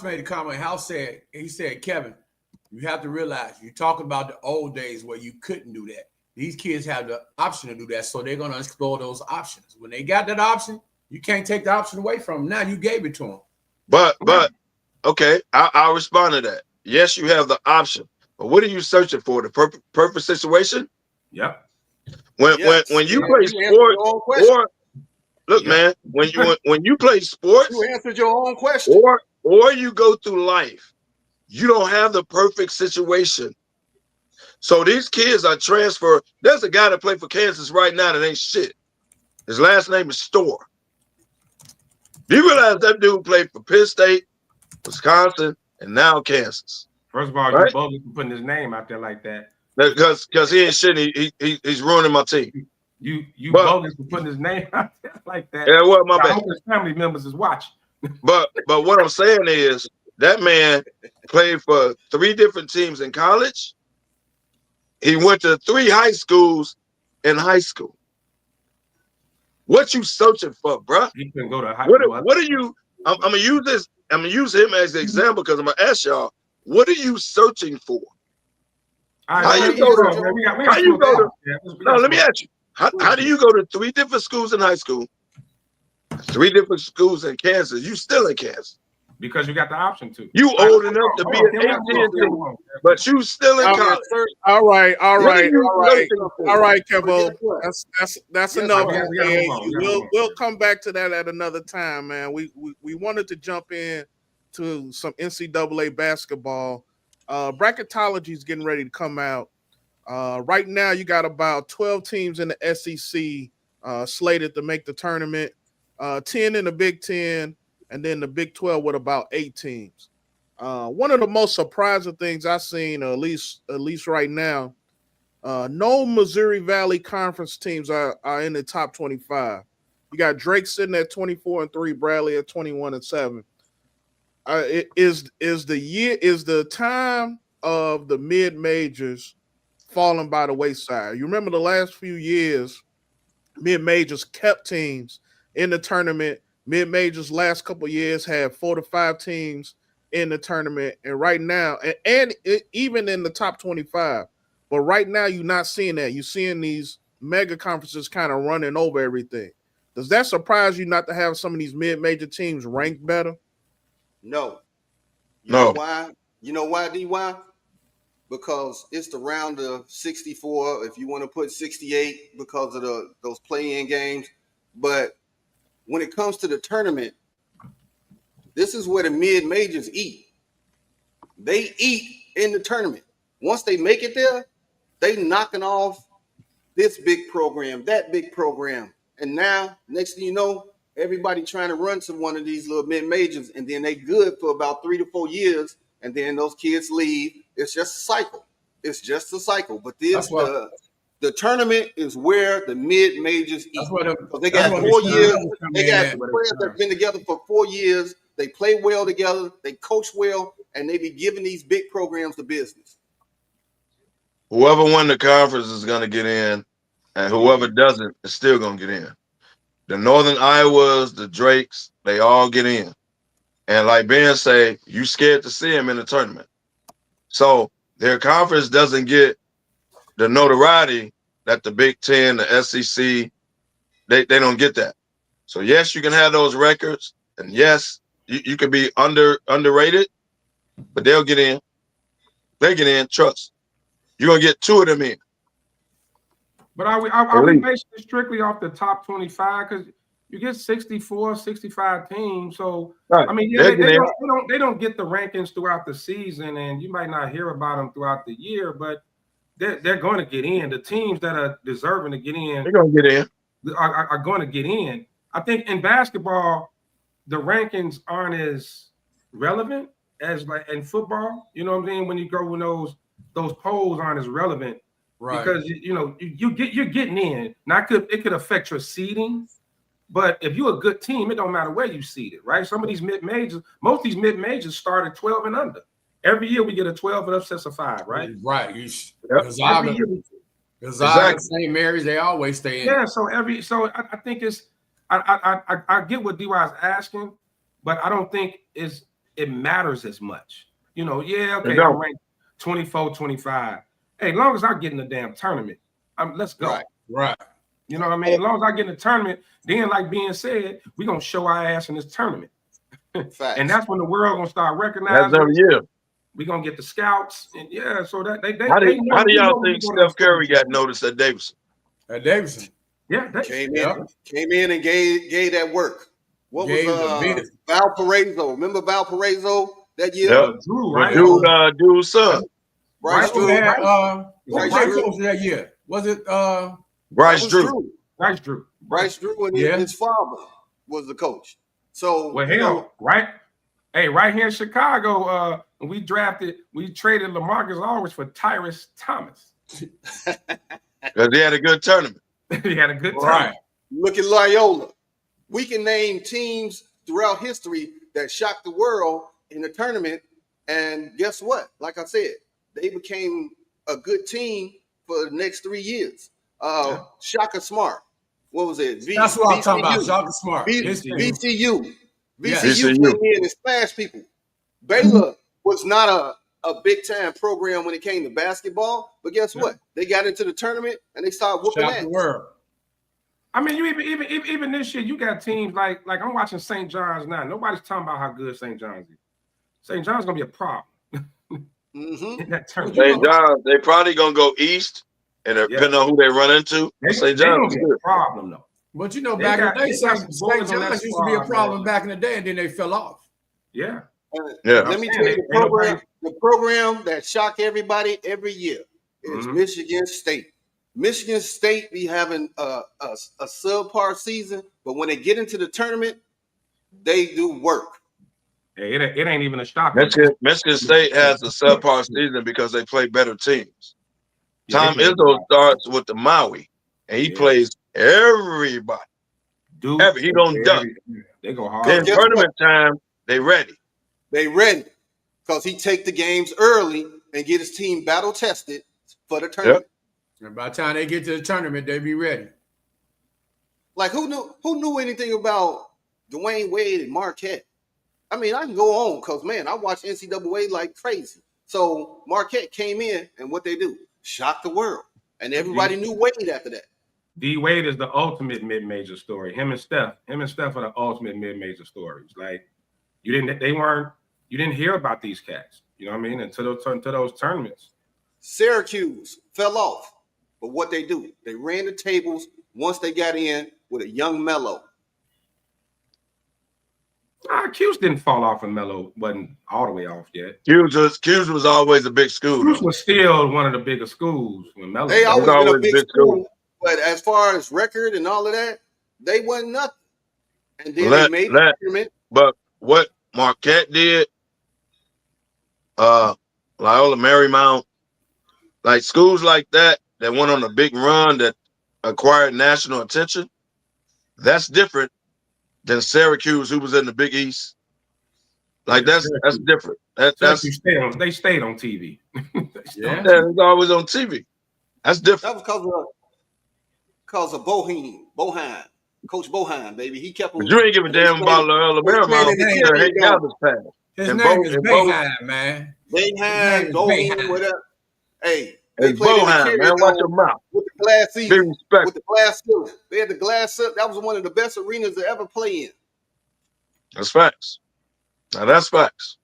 made a comment. He said, Kevin, you have to realize you're talking about the old days where you couldn't do that. These kids have the option to do that, so they're going to explore those options. When they got that option, you can't take the option away from them. Now you gave it to them. But okay, I'll respond to that. Yes, you have the option, but what are you searching for? The perfect situation? Yep. When you play sports, or look, man, when you play sports, you answered your own question. Or you go through life, you don't have the perfect situation. So these kids are transferred. There's a guy that played for Kansas right now that ain't shit. His last name is Storr. Do you realize that dude played for Penn State, Wisconsin, and now Kansas? First of all, right? You bogus for putting his name out there like that. Because he ain't shit. He's ruining my team. You bogus for putting his name out there like that. Yeah, well, my bad. I hope his family members is watching. But what I'm saying is that man played for 3 different teams in college. He went to 3 high schools in high school. What you searching for, bro? He couldn't go to high school. What are you? I'm gonna use this. I'm gonna use him as an example because I'm gonna ask y'all. What are you searching for? How you go to? No, let me ask you. How do you go to 3 different schools in high school, 3 different schools in Kansas? You still in Kansas. Because you got the option to. You old enough to be an AT&T, but you still in college. All right, Kevo. That's enough. We'll come back to that at another time, man. We wanted to jump in to some NCAA basketball. Bracketology is getting ready to come out. Right now, you got about 12 teams in the SEC slated to make the tournament, 10 in the Big Ten, and then the Big 12 with about 8 teams. One of the most surprising things I've seen, at least right now, no Missouri Valley Conference teams are in the top 25. You got Drake sitting at 24-3, Bradley at 21-7. Is the time of the mid majors falling by the wayside? You remember the last few years, mid majors kept teams in the tournament. Mid-majors last couple of years had 4 to 5 teams in the tournament, and right now, and even in the top 25. But right now, you're not seeing that. You're seeing these mega conferences kind of running over everything. Does that surprise you not to have some of these mid-major teams ranked better? No. You know why? You know why, DY? Because it's the round of 64. If you want to put 68 because of those play-in games, but when it comes to the tournament, this is where the mid-majors eat. They eat in the tournament. Once they make it there, they knocking off this big program, that big program. And now, next thing you know, everybody trying to run to one of these little mid-majors, and then they good for about 3 to 4 years, and then those kids leave. It's just a cycle. It's just a cycle. But the tournament is where the mid-majors eat. They got 4 years. They got players that have been together for 4 years. They play well together. They coach well, and they be giving these big programs the business. Whoever won the conference is going to get in, and whoever doesn't is still going to get in. The Northern Iowas, the Drakes, they all get in. And like Ben say, you scared to see them in the tournament. So their conference doesn't get the notoriety that the Big Ten, the SEC, they don't get that. So yes, you can have those records, and yes, you can be underrated, but they'll get in. They get in, trust. You're going to get 2 of them in. But are we basing it strictly off the top 25? Because you get 64, 65 teams. So, right. I mean, yeah, they don't get the rankings throughout the season, and you might not hear about them throughout the year, but they're going to get in. The teams that are deserving to get in, they're going to get in. Are going to get in. I think in basketball, the rankings aren't as relevant as like in football. You know what I'm saying? When you go when those polls aren't as relevant, right? Because you're getting in. Now it could affect your seeding, but if you're a good team, it don't matter where you seeded, right? Some of these mid-majors, most of these mid-majors start at 12 and under. Every year we get a 12 and upsets of 5, right? Right. Exactly. St. Mary's, they always stay in. Yeah, so I think it's I get what DY is asking, but I don't think it matters as much. Okay, I'm ranked 24, 25. Hey, as long as I get in the damn tournament, let's go. Right. You know what I mean? As long as I get in the tournament, then like being said, we're gonna show our ass in this tournament. And that's when the world gonna start recognizing. That's every year. We're gonna get the scouts, and so that they how do y'all think Steph Curry got noticed at Davidson? At Davidson. Yeah, came in and gave that work. What was Valparaiso? Remember Valparaiso that year? Yeah. Drew, right? Dude's son. Bryce Drew. That year? Was it Bryce Drew? Bryce Drew and his father was the coach. So right? Hey, right here in Chicago, we traded LaMarcus Aldridge for Tyrese Thomas. Because he had a good tournament. He had a good time. Look at Loyola. We can name teams throughout history that shocked the world in the tournament. And guess what? Like I said, they became a good team for the next 3 years. Shaka Smart. What was it? That's what I'm talking about. Shaka Smart. VCU. VCU came in and smashed people. Baylor was not a big time program when it came to basketball, but guess what? They got into the tournament and they started whooping ass. I mean, you even this year, you got teams like I'm watching St. John's now. Nobody's talking about how good St. John's is. St. John's gonna be a problem. In that tournament. St. John's, they probably gonna go east, and depending on who they run into, St. John's is a problem though. But back in the day, St. John's used to be a problem back in the day, and then they fell off. Yeah. Let me tell you, the program that shock everybody every year is Michigan State. Michigan State be having a subpar season, but when they get into the tournament, they do work. Hey, it ain't even a shock. Michigan State has a subpar season because they play better teams. Tom Izzo starts with the Maui, and he plays everybody. He don't duck. They go hard. Then tournament time, they ready. They ready because he take the games early and get his team battle tested for the tournament. And by the time they get to the tournament, they be ready. Like who knew anything about Dwayne Wade and Marquette? I mean, I can go on because I watch NCAA like crazy. So Marquette came in and what they do? Shocked the world. And everybody knew Wade after that. D Wade is the ultimate mid-major story. Him and Steph are the ultimate mid-major stories. Like you didn't hear about these cats. You know what I mean? Until those tournaments. Syracuse fell off. But what they do, they ran the tables once they got in with a young Melo. Cuse didn't fall off, and Melo wasn't all the way off yet. Cuse was always a big school. Cuse was still one of the bigger schools when Melo. They always been a big school. But as far as record and all of that, they wasn't nothing. And then they Let, made let, the tournament. but what Marquette did, Loyola Marymount, like schools like that went on a big run that acquired national attention, that's different than Syracuse, who was in the Big East. Like that's different. That's they stayed on TV. Yeah. it's always on TV. That's different. That was because of Bohan, Coach Bohan, baby. He kept them. But you ain't give a damn about Loyola Marymount. Hank Galvez passed. His name is Bohan, man. Bohan, Bohan, whatever. Hey, they it's played in the Bohan, Carrier man. Watch Dome your mouth. with the glass Be ceiling, respectful. with the glass ceiling. They had the glass ceiling. That was one of the best arenas to ever play in. That's facts. Now that's facts.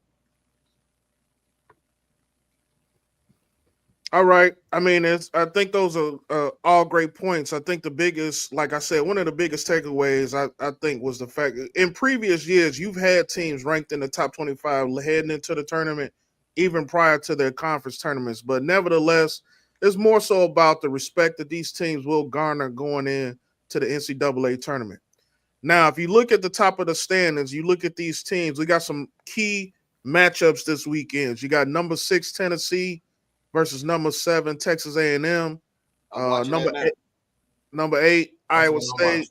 All right. I mean, I think those are all great points. I think the biggest, like I said, one of the biggest takeaways I think was the fact that in previous years, you've had teams ranked in the top 25 heading into the tournament, even prior to their conference tournaments. But nevertheless, it's more so about the respect that these teams will garner going in to the NCAA tournament. Now, if you look at the top of the standings, you look at these teams, we got some key matchups this weekend. You got number 6 Tennessee versus number 7 Texas A&M. Number 8 Iowa State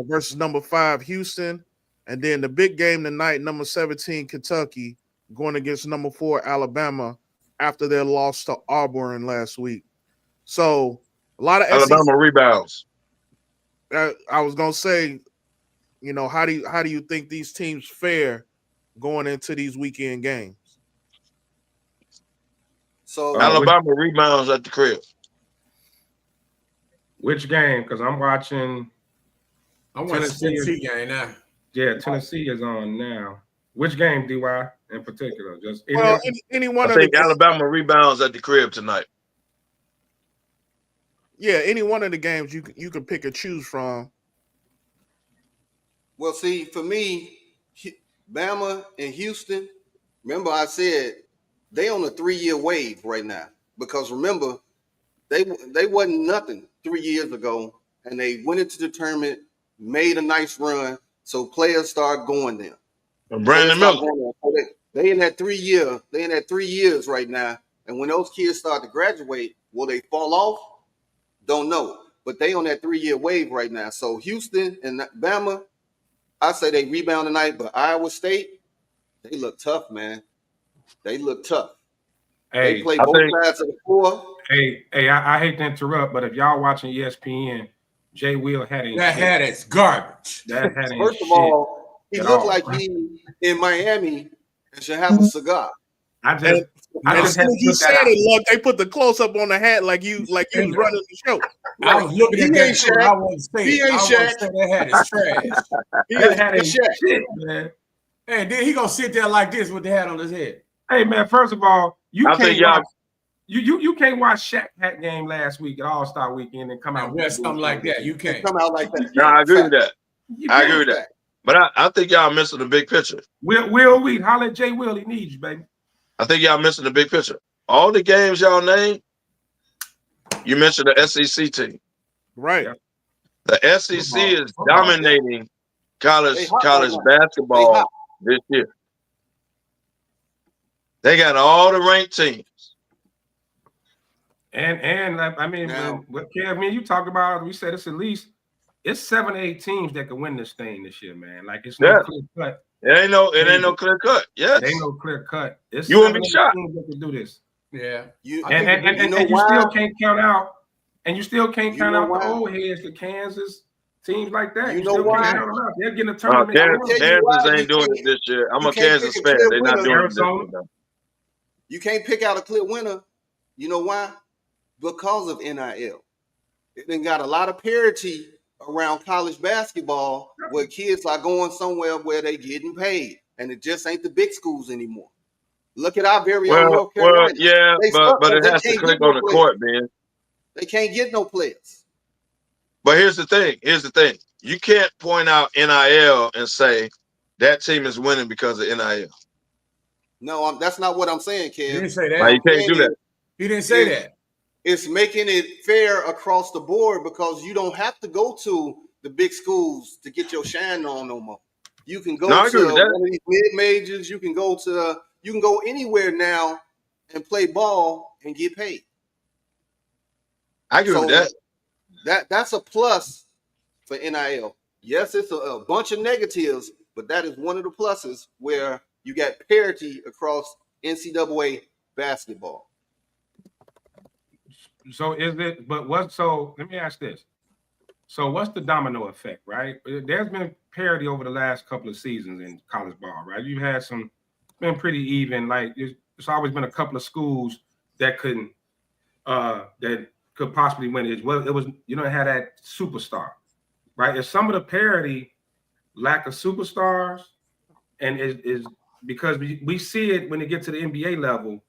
versus number 5 Houston. And then the big game tonight, number 17 Kentucky going against number 4 Alabama after their loss to Auburn last week. So a lot of Alabama rebounds. I was gonna say, how do you think these teams fare going into these weekend games? So Alabama rebounds at the crib. Which game? Because I'm watching Tennessee game now. Yeah, Tennessee is on now. Which game, DY, in particular? Just any one I of think the Alabama rebounds at the crib tonight. Yeah, any one of the games you can pick and choose from. Well, see, for me, Bama and Houston, remember I said they on a 3-year wave right now. Because remember, they wasn't nothing 3 years ago, and they went into the tournament, made a nice run, so players start going there. Brandon Miller. So they in that 3 year, they in that 3 years right now. And when those kids start to graduate, will they fall off? Don't know. But they on that 3-year wave right now. So Houston and Bama, I say they rebound tonight, but Iowa State, they look tough, man. They look tough. Hey, they play both sides of the floor. Hey, I hate to interrupt, but if y'all watching ESPN, Jay Will had it. That hat is garbage. That had First of all, he looked like he in Miami and should have a cigar. I just had to you said it, look, they put the close up on the hat like you was running the show. I was looking at that show. I wasn't saying he ain't Shaq. That hat is trash. That hat ain't shit, man. Hey, then he gonna sit there like this with the hat on his head. Hey, man. First of all, you can't watch Shaq hat game last week at All Star Weekend and come out with something like that. You can't come out like that. No, I agree with that. I agree with that. But I think y'all missing the big picture. Will we holler at Jay Will? He needs you, baby. I think y'all missing the big picture. All the games y'all named, you mentioned the SEC team. Right. The SEC is dominating college basketball this year. They got all the ranked teams. And I mean, what Kev, me and you talked about, we said it's 7 or 8 teams that can win this thing this year, man. Like it's no clear cut. It ain't no clear cut. Yes. It ain't no clear cut. It's you won't be shocked. That can do this. Yeah. You still can't count out. And you still can't count out the old heads, the Kansas teams like that. You know why? They're getting a tournament. Kansas ain't doing it this year. I'm a Kansas fan. They're not doing it this year. You can't pick out a clear winner. You know why? Because of NIL. It done got a lot of parity around college basketball where kids are going somewhere where they getting paid. And it just ain't the big schools anymore. Look at our very own North Carolina. Yeah, but it has to click on the court, man. They can't get no players. But here's the thing. You can't point out NIL and say that team is winning because of NIL. No, that's not what I'm saying, Kev. He didn't say that. Like, you can't do that. He didn't say that. it's making it fair across the board because you don't have to go to the big schools to get your shine on no more. You can go I to agree with that. one of these mid majors. You can go anywhere now and play ball and get paid. I agree with So that. that's a plus for NIL. Yes, it's a bunch of negatives, but that is one of the pluses where you got parity across NCAA basketball. So is it? But what? So let me ask this. So what's the domino effect, right? There's been parity over the last couple of seasons in college ball, right? You've had some been pretty even. Like it's always been a couple of schools that couldn't that could possibly win it. Well, it was you don't have that superstar, right? If some of the parity lack of superstars, and is because we see it when it gets to the NBA level,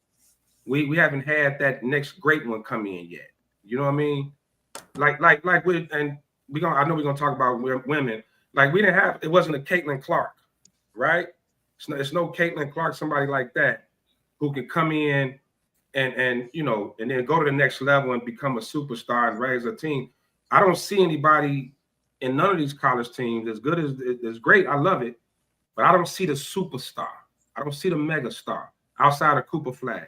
we haven't had that next great one come in yet. You know what I mean? Like we and I know we're gonna talk about women. Like we didn't have it wasn't a Caitlin Clark, right? It's no Caitlin Clark, somebody like that who can come in and you know and then go to the next level and become a superstar and raise a team. I don't see anybody in none of these college teams as good as great. I love it, but I don't see the superstar. I don't see the mega star outside of Cooper Flag.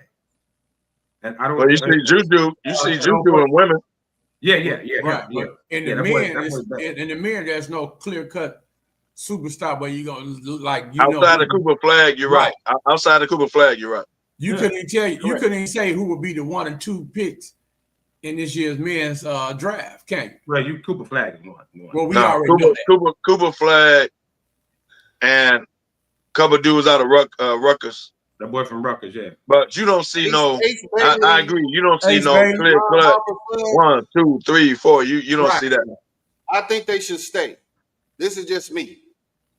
And I don't. Well, you see Juju in women. Yeah. Right. But in the men, there's no clear-cut superstar where you're gonna look like outside of Cooper Flag, you're right. Outside of Cooper Flag, you're right. You couldn't even say who would be the 1 and 2 picks in this year's men's draft, can you? Well, Cooper Flag is one. Well, we already know that. Cooper Flag and a couple dudes out of Rutgers. The boy from Rutgers, yeah. But you don't see I agree. You don't see no clear cut 1, 2, 3, 4. You don't see that. I think they should stay. This is just me.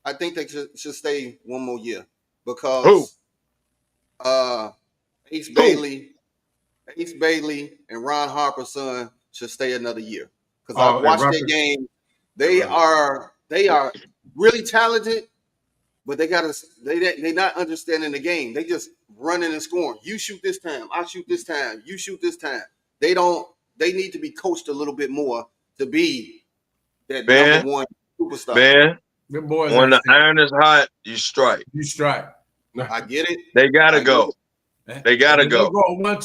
I think they should stay one more year because Ace Bailey and Ron Harper's son should stay another year. Because I watched their game. They are really talented, but they not understanding the game. They just running and scoring. You shoot this time, I shoot this time, you shoot this time. They need to be coached a little bit more to be that number one superstar. Man, when the iron is hot, you strike. I get it. They gotta go. They gotta go.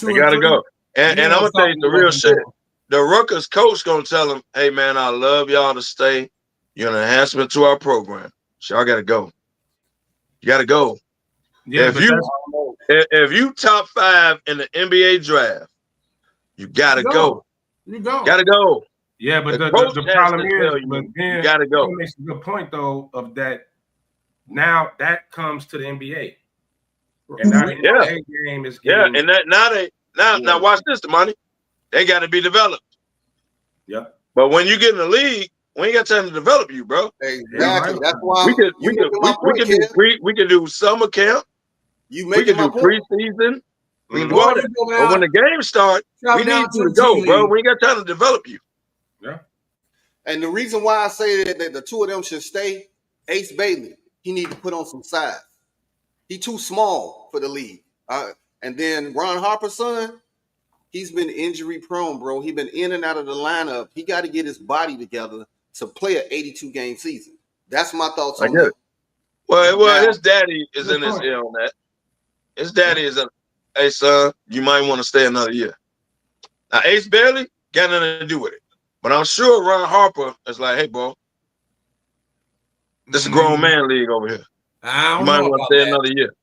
They gotta go. And I'm gonna tell you the real shit. The Rutgers coach gonna tell them, "Hey man, I love y'all to stay. You're an enhancement to our program. So y'all gotta go. You gotta go. Yeah, if you top 5 in the NBA draft, you gotta go. You go. Gotta go. Yeah, but the problem is, you gotta go. It makes a good point though of that. Now that comes to the NBA. And now the NBA game is getting, and now watch this, the money. They got to be developed. Yep. But when you get in the league, we ain't got time to develop you, bro. Exactly. That's why we could do summer camp. We could do preseason. We can do all that. But when the game starts, we need you to go, bro. We ain't got time to develop you. Yeah. And the reason why I say that the two of them should stay, Ace Bailey, he need to put on some size. He too small for the league. And then Ron Harper's son, he's been injury prone, bro. He's been in and out of the lineup. He got to get his body together to play an 82-game season. That's my thoughts on that. Well, his daddy is in his ear on that. His daddy is hey, son, you might want to stay another year. Now, Ace Bailey got nothing to do with it. But I'm sure Ron Harper is like, hey, bro, this is a grown man league over here. You might want to stay another year.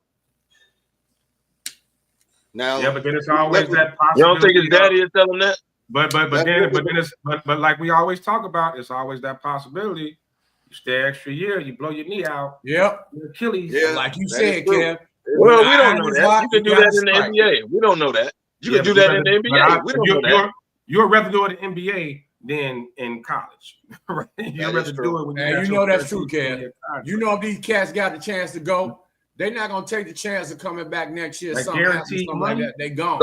Now, yeah, but then it's always that possibility. You don't think his daddy is telling that? But like we always talk about, it's always that possibility. You stay extra year, you blow your knee out. Yep. Your Achilles. Yeah, like you said, Kev. Well, we don't know that. You can do that in the NBA. We don't know that. You can do that in the NBA. We don't know that. You'd rather do it in the NBA than in college. Right? You'd rather do it when you know that's true, Kev. You know if these cats got the chance to go, they're not gonna take the chance of coming back next year. Something like that. They gone.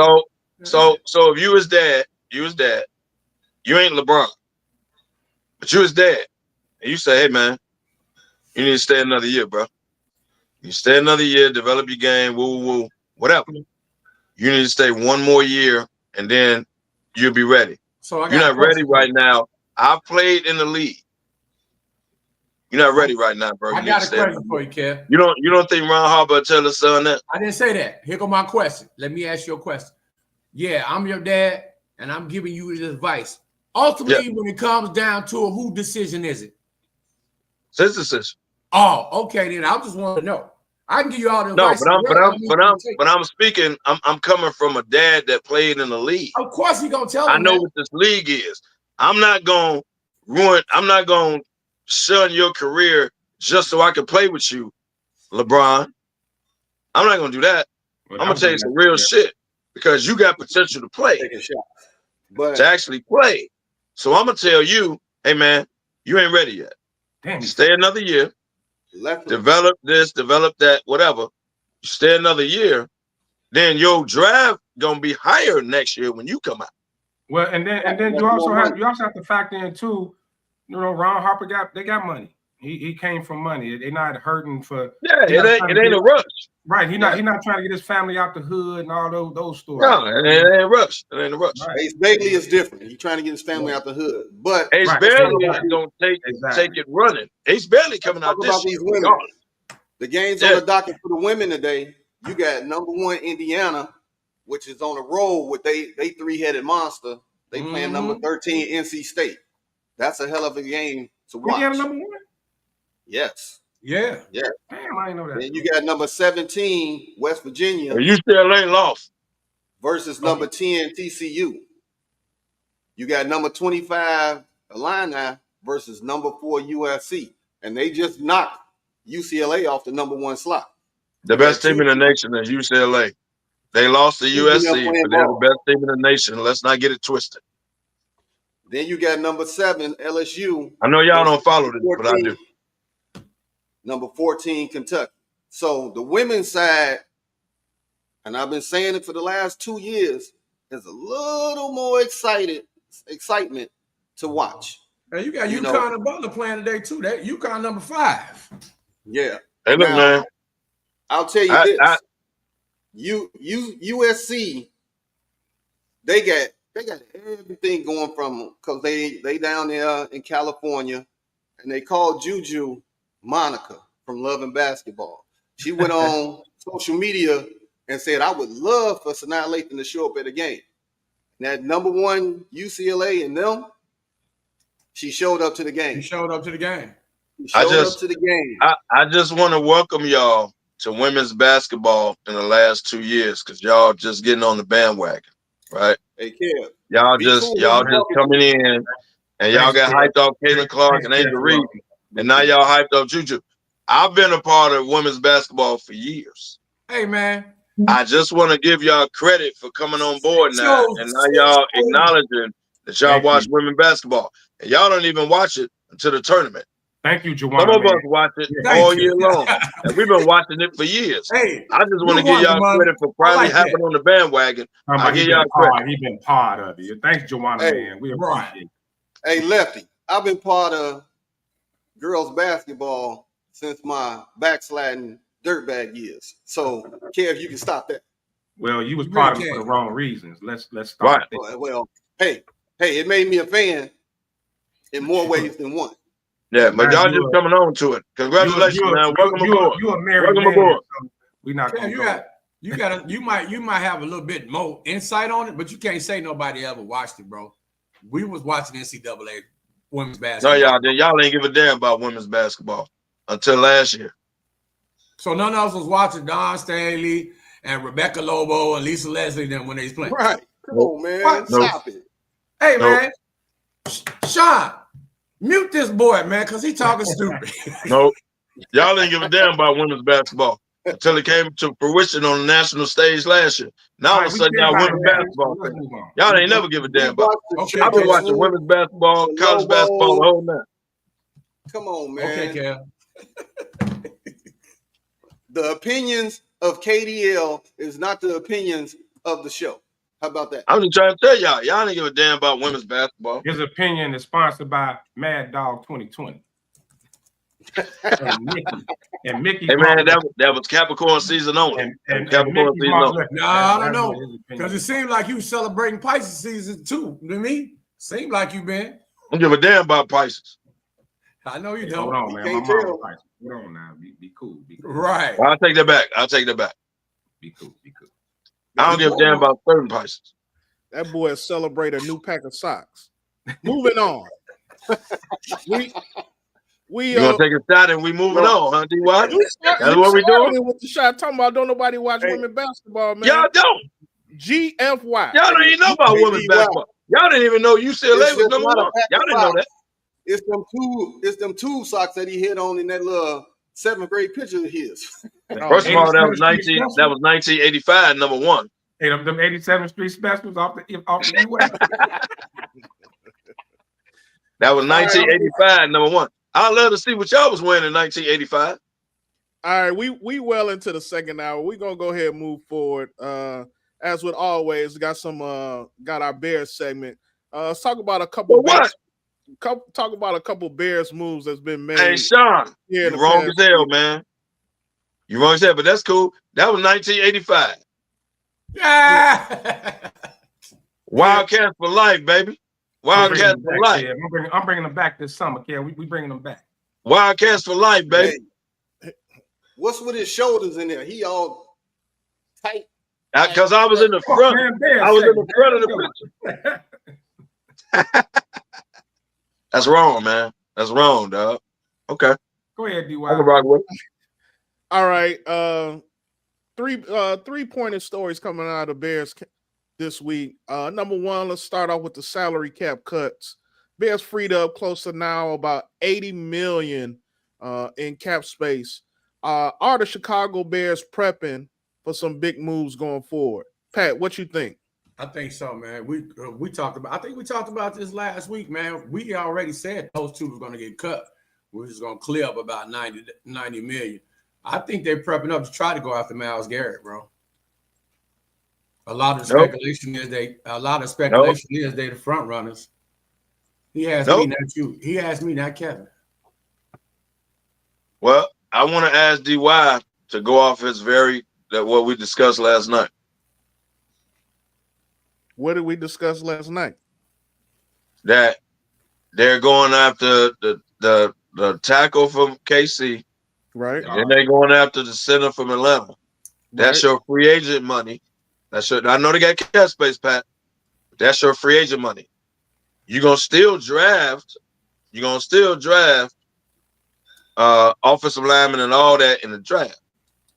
So if you his dad, you ain't LeBron, but you his dad, and you say, hey man, you need to stay another year, bro. You stay another year, develop your game, whatever. You need to stay one more year, and then you'll be ready. So I got You're not ready right now. I played in the league. You're not ready right now, bro. I got a question for you, Kev. You don't think Ron Harper tell his son that? I didn't say that. Here go my question. Let me ask you a question. Yeah, I'm your dad, and I'm giving you this advice. Ultimately, when it comes down to it, whose decision is it? It's his decision. Oh, okay. Then I just want to know. I can give you all the No, advice. but I'm speaking. I'm coming from a dad that played in the league. Of course, he gonna tell him. I know what this league is. I'm not gonna ruin. I'm not gonna shun your career just so I can play with you, LeBron. I'm not gonna do that. I'm gonna tell you some real shit because you got potential to play, to actually play. So I'm gonna tell you, hey man, you ain't ready yet. Damn. Stay another year. Develop this, develop that, whatever. You stay another year, then your draft gonna be higher next year when you come out. Well, and then you also have to factor in too. You know, Ron Harper got money. He came from money. They're not hurting for. Yeah, it ain't a rush. Right. He's not trying to get his family out the hood and all those stories. No, it ain't a rush. It ain't a rush. Right. Ace Bailey is different. He's trying to get his family out the hood. But Ace Bailey don't take it running. Ace Bailey coming out this year. The games on the docket for the women today. You got #1 Indiana, which is on the road with they three-headed monster. They playing number 13 NC State. That's a hell of a game to watch. Indiana #1? Yes. Yeah. Yeah. Damn, I didn't know that. Then you got number 17 West Virginia. UCLA lost versus number 10 TCU. You got number 25 Illini versus number 4 USC, and they just knocked UCLA off the #1 slot. The best team in the nation is UCLA. They lost to USC, but they're the best team in the nation. Let's not get it twisted. Then you got number 7 LSU. I know y'all don't follow this, but I do. Number 14 Kentucky. So the women's side, and I've been saying it for the last 2 years, is a little more excitement to watch. And you got UConn and Butler playing today too. That UConn #5. Yeah. Hey, look, man. I'll tell you this. USC, they got everything going from them because they down there in California, and they called Juju Monica from Love and Basketball. She went on social media and said, I would love for Sanaa Lathan to show up at a game. And that #1 UCLA and them, she showed up to the game. I just want to welcome y'all to women's basketball in the last 2 years because y'all just getting on the bandwagon, right? Hey, Kev. Y'all just coming in and y'all got hyped off Caitlin Clark and Angel Reed, and now y'all hyped up Juju. I've been a part of women's basketball for years. Hey, man. I just want to give y'all credit for coming on board now, and now y'all acknowledging that y'all watch women's basketball, and y'all don't even watch it until the tournament. Thank you, Juwan. Some of us watch it all year long, and we've been watching it for years. Hey, I just want to give y'all credit for probably hopping on the bandwagon. I give y'all credit. He's been part of it. Thanks, Juwan, man. We appreciate it. Hey, Lefty, I've been part of girls basketball since my backsliding dirtbag years. So, Kev, you can stop that. Well, you was part of it for the wrong reasons. Let's start. Right. Well, hey, it made me a fan in more ways than one. Yeah, but y'all just coming on to it. Congratulations, man. Welcome aboard. You're a married man. So we not gonna you might have a little bit more insight on it, but you can't say nobody ever watched it, bro. We was watching NCAA women's basketball. No, y'all ain't give a damn about women's basketball until last year. So none of us was watching Don Stanley and Rebecca Lobo and Lisa Leslie then when they was playing. Right. Come on, man. Stop it. Hey, man. Sean, mute this boy, man, because he talking stupid. Nope. Y'all didn't give a damn about women's basketball until it came to fruition on the national stage last year. Now all of a sudden, y'all women's basketball fans. Y'all ain't never give a damn about it. I've been watching women's basketball, college basketball the whole night. Come on, man. Okay, Cal. The opinions of KDL is not the opinions of the show. How about that? I'm just trying to tell y'all didn't give a damn about women's basketball. His opinion is sponsored by Mad Dog 2020. And Mickey. Hey man, that was Capricorn season only. And Capricorn season only. No, I don't know. Because it seemed like you celebrating Pisces season too. To me, seemed like you been. I don't give a damn about Pisces. I know you don't. Hold on, man. My mom Pisces. Hold on now. Be cool. Be cool. Right. I'll take that back. Be cool. I don't give a damn about certain Pisces. That boy celebrate a new pack of socks. Moving on. We you gonna take a shot and we moving on, huh? D-Y? That's what we doing. With the shot talking about don't nobody watch women basketball, man. Y'all don't. GFY. Y'all don't even know about women's basketball. Y'all didn't even know UCLA was number one. Y'all didn't know that. It's them two socks that he hit on in that little 7th grade picture of his. First of all, that was 1985, number one. Hey, them 87th Street specials off the US. That was 1985, number one. I'd love to see what y'all was wearing in 1985. All right, we well into the second hour. We're gonna go ahead and move forward. As with always, we got our Bears segment. Let's talk about a couple. Talk about a couple Bears moves that's been made. Hey Sean, you wrong as hell, man. You wrong as hell, but that's cool. That was 1985. Wildcats for life, baby. Wildcats for life. I'm bringing them back this summer, Kel. We bringing them back. Wildcats for life, baby. Hey, what's with his shoulders in there? He all tight. Because I was in the front. I was in the front of the picture. That's wrong, man. That's wrong, dog. Okay. Go ahead, D.Y. I can rock with it. All right. Three-pointed stories coming out of Bears this week. Number one, let's start off with the salary cap cuts. Bears freed up close to now about $80 million in cap space. Are the Chicago Bears prepping for some big moves going forward? Pat, what you think? I think so, man. We talked about. I think we talked about this last week, man. We already said those two were going to get cut. We're just going to clear up about 90 million. I think they're prepping up to try to go after Myles Garrett, bro. A lot of speculation is they the front runners. He asked me, not you. He asked me, not Kevin. Well, I want to ask DY to go off what we discussed last night. What did we discuss last night? That they're going after the tackle from KC. Right. And then they're going after the center from Atlanta. That's your free agent money. I know they got cap space, Pat. That's your free agent money. You're gonna still draft offensive linemen and all that in the draft.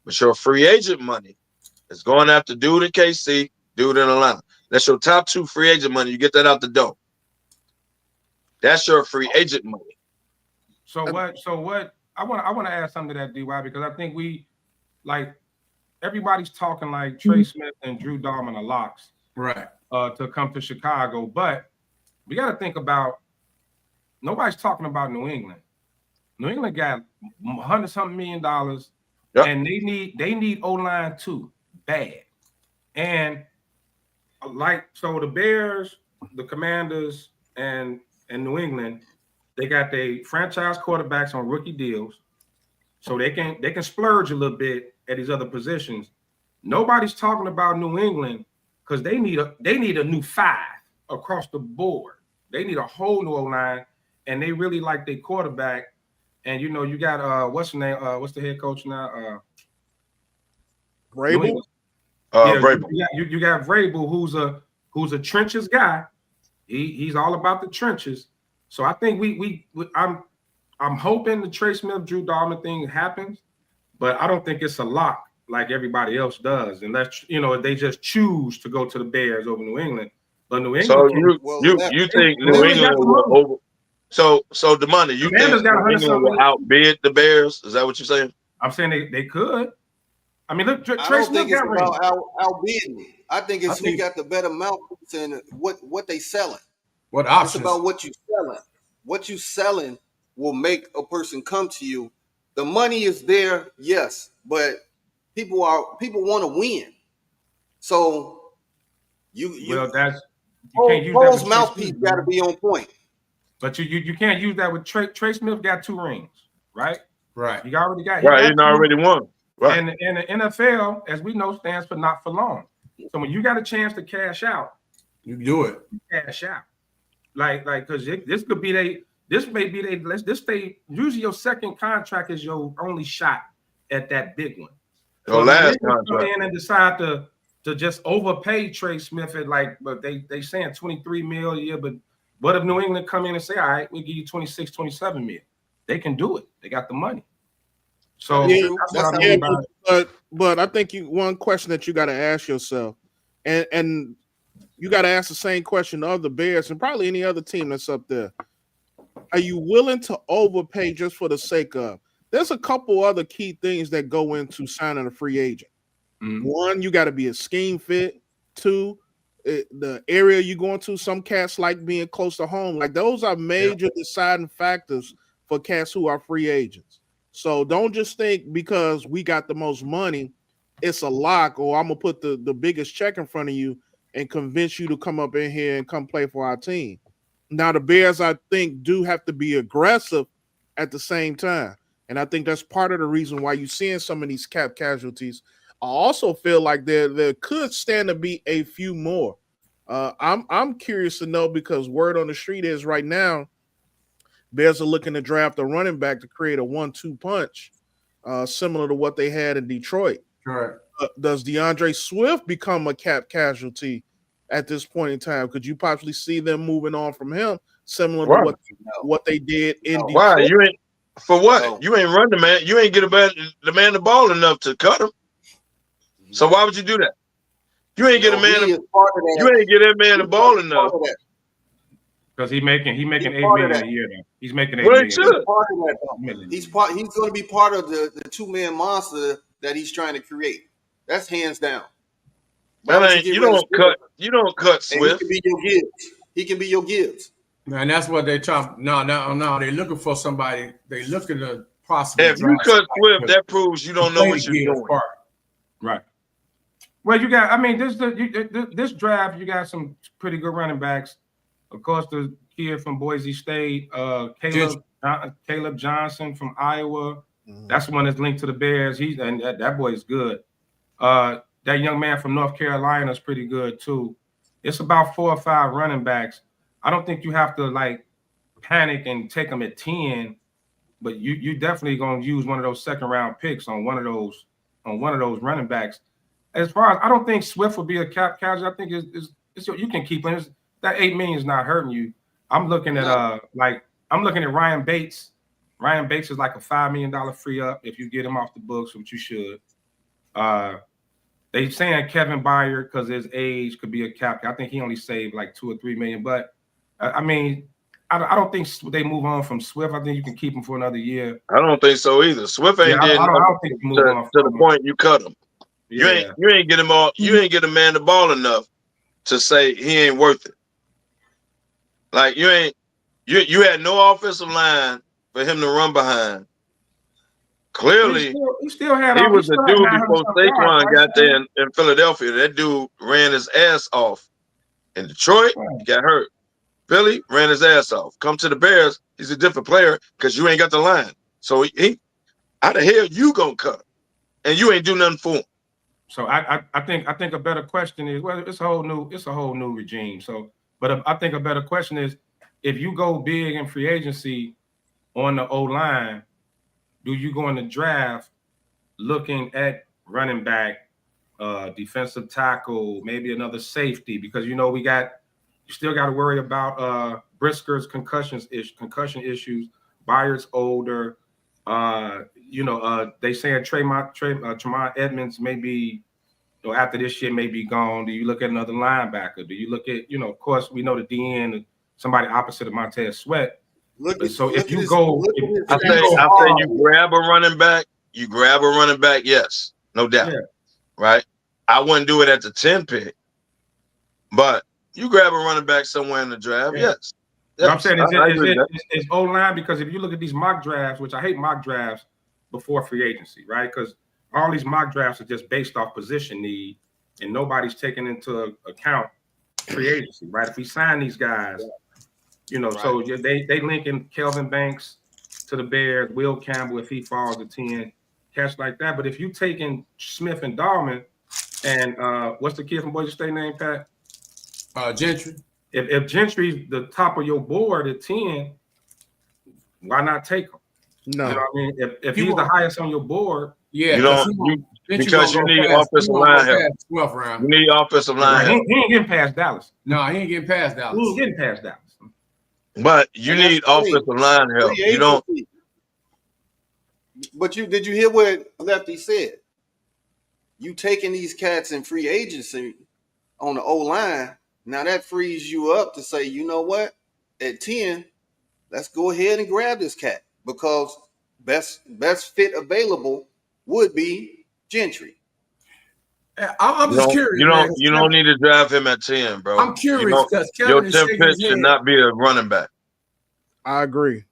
But your free agent money is going after dude in KC, dude in Atlanta. That's your top two free agent money. You get that out the door. That's your free agent money. So what? I want to add something to that, DY, because I think everybody's talking like Trey Smith and Drew Dalman are locks, right? To come to Chicago, but we got to think about. Nobody's talking about New England. New England got $100-something million, and they need O-line too, bad, and. So the Bears, the Commanders, and New England, they got their franchise quarterbacks on rookie deals, so they can splurge a little bit at these other positions. Nobody's talking about New England because they need a new 5 across the board. They need a whole new O-line, and they really like their quarterback. And you got what's the name? What's the head coach now? Vrabel. Vrabel. You got Vrabel, who's a trenches guy. He's all about the trenches. So I think I'm hoping the Trey Smith, Drew Dalman thing happens, but I don't think it's a lock like everybody else does, unless they just choose to go to the Bears over New England. But New England. So you think New England will over? So Damani, you think New England will outbid the Bears? Is that what you're saying? I'm saying they could. I mean, look, I don't think it's about outbidding. I think it's who got the better mouthpiece and what they selling. What options? It's about what you selling. What you selling will make a person come to you. The money is there, yes, but people want to win. So can't use Paul's mouthpiece got to be on point. But you can't use that with Trey. Trey Smith got 2 rings. right? Right. He already got. Right, He he already won. Right. And the NFL, as we know, stands for not for long. So when you got a chance to cash out, you do it. Cash out, like because this could be this may be let's just say usually your second contract is your only shot at that big one. Your So last if come contract. in and decide to just overpay Trey Smith at but they saying 23 mil a year, but what if New England come in and say, all right, we'll give you 26, 27 mil? They can do it. They got the money. So that's what I mean by but I think one question that you got to ask yourself, and you got to ask the same question of the Bears and probably any other team that's up there. Are you willing to overpay just for the sake of? There's a couple other key things that go into signing a free agent. Mm-hmm. One, you got to be a scheme fit. Two, the area you're going to. Some cats like being close to home. Like those are major deciding factors for cats who are free agents. So don't just think because we got the most money, it's a lock, or I'm gonna put the biggest check in front of you and convince you to come up in here and come play for our team. Now the Bears, I think, do have to be aggressive at the same time. And I think that's part of the reason why you're seeing some of these cap casualties. I also feel like there could stand to be a few more. I'm curious to know because word on the street is right now, Bears are looking to draft a running back to create a 1-2 punch, similar to what they had in Detroit. Correct. Does DeAndre Swift become a cap casualty at this point in time? Could you possibly see them moving on from him, similar to what they did in Detroit? Why? You ain't for what? No. You ain't run the man. You ain't get the man the ball enough to cut him. So why would you do that? You ain't get a man. You ain't get that man the ball enough. Because he's making $8 million a year now. He's making $8 million. He's going to be part of the two-man monster that he's trying to create. That's hands down. You don't cut Swift. He can be your Gibbs. Man, that's what they try. No, they're looking for somebody. They looking to possibly. If you cut Swift, that proves you don't know what you're doing. Right. Well, you got. I mean, this draft, you got some pretty good running backs. Of course, the kid from Boise State, Caleb Johnson from Iowa. Mm-hmm. That's the one that's linked to the Bears. That boy is good. That young man from North Carolina is pretty good too. It's about 4 or 5 running backs. I don't think you have to panic and take them at 10, but you definitely gonna use one of those second round picks on one of those running backs. As far as I don't think Swift will be a cap casualty. I think it's you can keep him. That $8 million is not hurting you. I'm looking at Ryan Bates. Ryan Bates is like a $5 million free up if you get him off the books, which you should. They saying Kevin Byard because his age could be a cap. I think he only saved like $2 or $3 million. But I mean, I don't think they move on from Swift. I think you can keep him for another year. I don't think so either. Swift ain't I don't think you move on to the point you cut him. Yeah. You ain't get him all. You ain't get a man the ball enough to say he ain't worth it. Like you had no offensive line for him to run behind. Clearly, he was a dude before Saquon got there in Philadelphia. That dude ran his ass off. In Detroit, he got hurt. Philly ran his ass off. Come to the Bears, he's a different player because you ain't got the line. So how the hell you gonna cut him? And you ain't do nothing for him. So I think a better question is, well, it's a whole new regime. So, but I think a better question is, if you go big in free agency on the O-line, do you go in the draft looking at running back, defensive tackle, maybe another safety? Because you still got to worry about Brisker's concussion issues. Byard's older. They saying Tremont Edmonds may be, after this year may be gone. Do you look at another linebacker? Do you look at, of course, we know the DN, somebody opposite of Montez Sweat. I say you grab a running back. You grab a running back, yes, no doubt, right? I wouldn't do it at the 10 pick, but you grab a running back somewhere in the draft, yes. I'm saying it's O-line, because if you look at these mock drafts, which I hate mock drafts before free agency, right? Because all these mock drafts are just based off position need, and nobody's taking into account free agency, right? If we sign these guys, so they linking Kelvin Banks to the Bears, Will Campbell if he falls to 10, cats like that. But if you taking Smith and Dahlman and what's the kid from Boise State name, Pat? Gentry. If Gentry's the top of your board at 10, why not take him? No. You know what I mean? If he's the highest on your board, yeah, because you need offensive line help. 12th round. You need offensive line help. He ain't getting past Dallas. No, he ain't getting past Dallas. He ain't getting past Dallas. But you need offensive line help. You don't. But did you hear what Lefty said? You taking these cats in free agency on the O-line, now that frees you up to say, you know what? At 10, let's go ahead and grab this cat because best fit available would be Gentry. I'm just curious. You don't need to draft him at 10, bro. I'm curious because your 10th pick should not be a running back. I agree.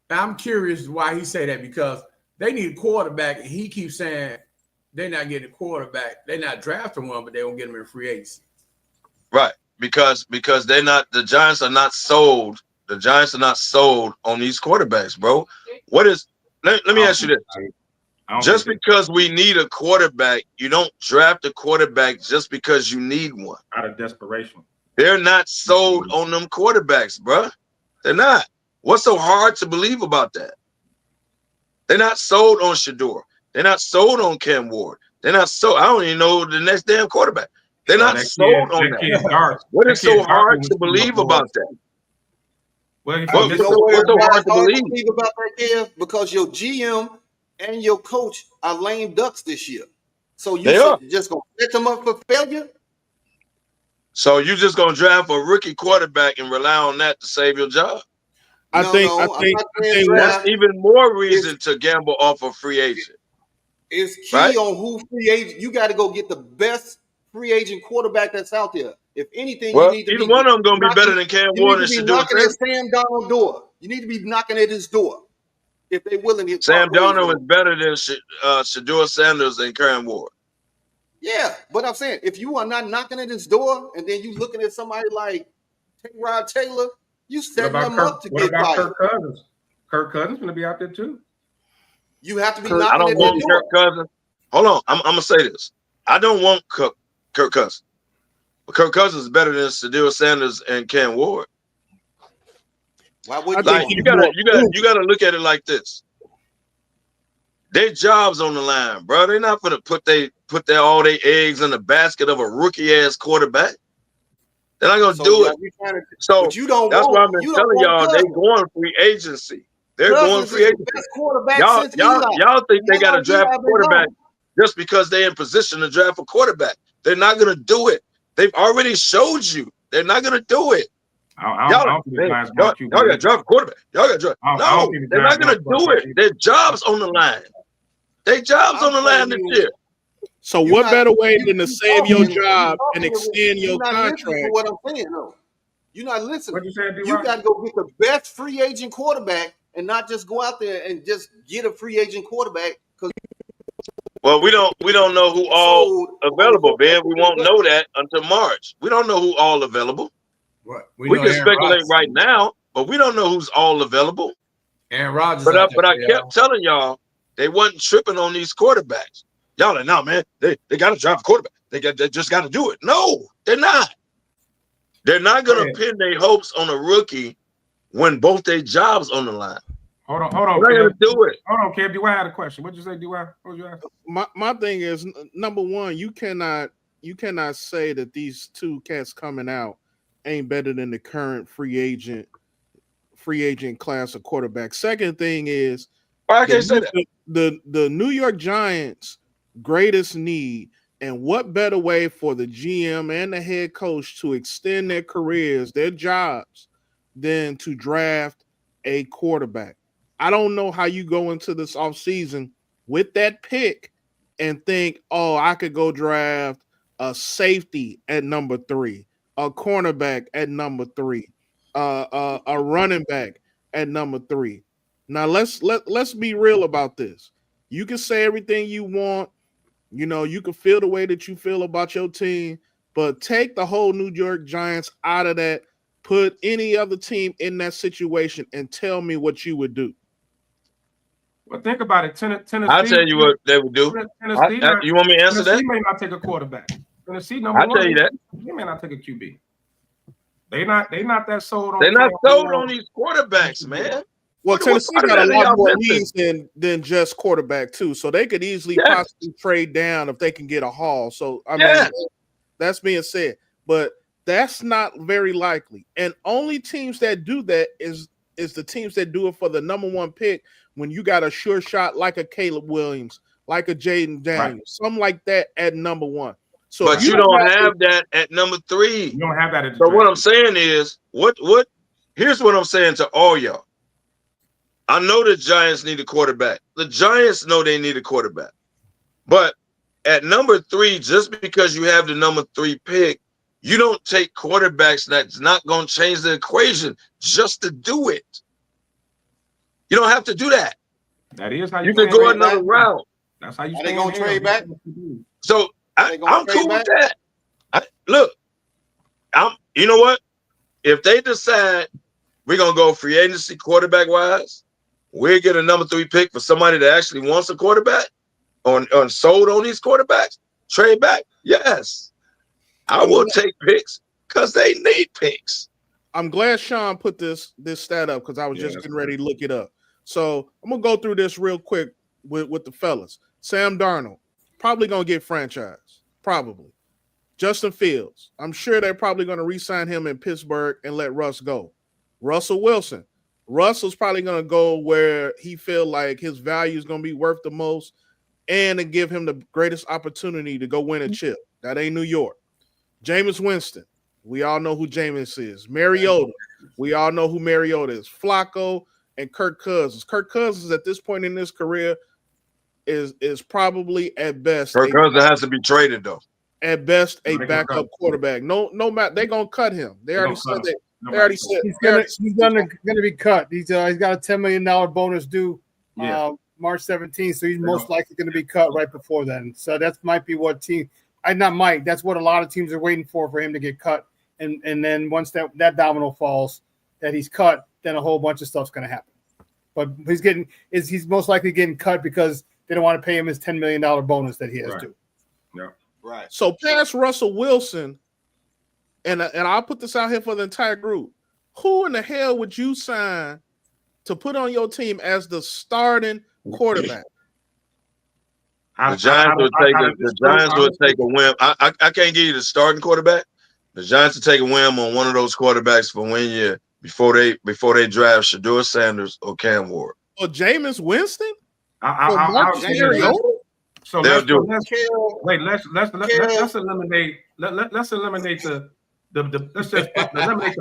I'm curious why he say that because they need a quarterback, and he keeps saying they're not getting a quarterback. They're not drafting one, but they won't get him in free agency. Right, because they're not. The Giants are not sold. The Giants are not sold on these quarterbacks, bro. What is? Let me ask you this. Just because we need a quarterback, you don't draft a quarterback just because you need one. Out of desperation. They're not sold on them quarterbacks, bro. They're not. What's so hard to believe about that? They're not sold on Shedeur. They're not sold on Cam Ward. They're not sold. I don't even know the next damn quarterback. They're not sold on that. What is so hard to believe about that? What's so hard to believe about that is because your GM and your coach are lame ducks this year. So you're just going to set them up for failure? So you're just going to draft a rookie quarterback and rely on that to save your job? I think that's even more reason to gamble off a free agent. It's key on who free agent. You got to go get the best free agent quarterback that's out there. If anything, you need to either one of them going to be better than Cam Ward and Shedeur. Knocking at Sam Darnold's door. You need to be knocking at his door. If they're willing to Sam Darnold is better than Shedeur Sanders and Cam Ward. Yeah, but I'm saying if you are not knocking at his door and then you looking at somebody like Rod Taylor, you setting them up to get fired. Kirk Cousins? Kirk Cousins going to be out there too. You have to be I don't want Kirk Cousins. Hold on, I'm going to say this. I don't want Kirk Cousins. But Kirk Cousins is better than Shedeur Sanders and Cam Ward. Why would you gotta look at it like this? Their jobs on the line, bro. They're not gonna put all their eggs in the basket of a rookie ass quarterback. They're not gonna do it. So that's why I've been telling y'all they're going free agency. They're going free agency. Y'all think they gotta draft a quarterback just because they're in position to draft a quarterback. They're not gonna do it. They've already showed you they're not gonna do it. Y'all got to draft a quarterback. Y'all got to draft. No, they're not going to do it. Their job's on the line. Their job's on the line this year. So what better way than to save your job and extend your contract? What I'm saying, no. You're not listening. You got to go get the best free agent quarterback and not just go out there and just get a free agent quarterback. Well, we don't know who all available, Ben. We won't know that until March. We don't know who all available. We can speculate right now, but we don't know who's all available. Aaron Rodgers. But I kept telling y'all they wasn't tripping on these quarterbacks. Y'all like, no, man, they got to draft a quarterback. They just got to do it. No, they're not. They're not going to pin their hopes on a rookie when both their jobs on the line. Hold on. They're going to do it. Hold on, Kev. I had a question. What'd you say, D.Y.? What you ask? My thing is, number one, you cannot say that these two cats coming out ain't better than the current free agent class of quarterback. Second thing is, I can't say that. The New York Giants' greatest need, and what better way for the GM and the head coach to extend their careers, their jobs, than to draft a quarterback. I don't know how you go into this offseason with that pick and think, oh, I could go draft a safety at number 3. A cornerback at number 3, a running back at number 3. Now let's be real about this. You can say everything you want, you can feel the way that you feel about your team, but take the whole New York Giants out of that. Put any other team in that situation and tell me what you would do. Well, think about it. Tennessee. I'll tell you what they would do. Tennessee, You want me to answer Tennessee that? may not take a quarterback. Tennessee number I'll one. tell you that. They may not take a QB. They not that sold on. They're not sold on these quarterbacks, man. Well, Tennessee got a lot more needs than just quarterback too, so they could easily possibly trade down if they can get a haul. So I mean, that's being said, but that's not very likely. And only teams that do that is the teams that do it for the number one pick when you got a sure shot like a Caleb Williams, like a Jaden Daniels, something like that at number one. So but you don't have that at number 3. You don't have that at the So what I'm saying is, here's what I'm saying to all y'all. I know the Giants need a quarterback. The Giants know they need a quarterback. But at number 3, just because you have the number 3 pick, you don't take quarterbacks that's not going to change the equation just to do it. You don't have to do that. That is how you can go another route. That's how you. Are they going to trade back? So I'm cool with that. Look, you know what? If they decide we're going to go free agency quarterback wise, we'll get a number 3 pick for somebody that actually wants a quarterback on sold on these quarterbacks, trade back. Yes, I will take picks because they need picks. I'm glad Sean put this stat up because I was just getting ready to look it up. So I'm gonna go through this real quick with the fellas. Sam Darnold, probably gonna get franchised. Probably. Justin Fields, I'm sure they're probably gonna re-sign him in Pittsburgh and let Russ go. Russell Wilson, Russell's probably gonna go where he feel like his value is gonna be worth the most, and to give him the greatest opportunity to go win a chip. That ain't New York. Jameis Winston, we all know who Jameis is. Mariota, we all know who Mariota is. Flacco and Kirk Cousins. Kirk Cousins at this point in his career is probably at best. Kirk Cousins has to be traded though. At best, a backup quarterback. No matter, they're gonna cut him. They already said that. They already said he's gonna be cut. He's got a $10 million bonus due March 17th, so he's most likely going to be cut right before then. So that might be what that's what a lot of teams are waiting for him to get cut. And then once that domino falls, that he's cut, then a whole bunch of stuff's going to happen. But he's most likely getting cut because they don't want to pay him his $10 million bonus that he has due. Yeah. Right. So past Russell Wilson, and I'll put this out here for the entire group. Who in the hell would you sign to put on your team as the starting quarterback? The Giants would take a whim. I can't give you the starting quarterback. The Giants would take a whim on one of those quarterbacks for 1 year before they draft Shedeur Sanders or Cam Ward. Or Jameis Winston? So let's eliminate the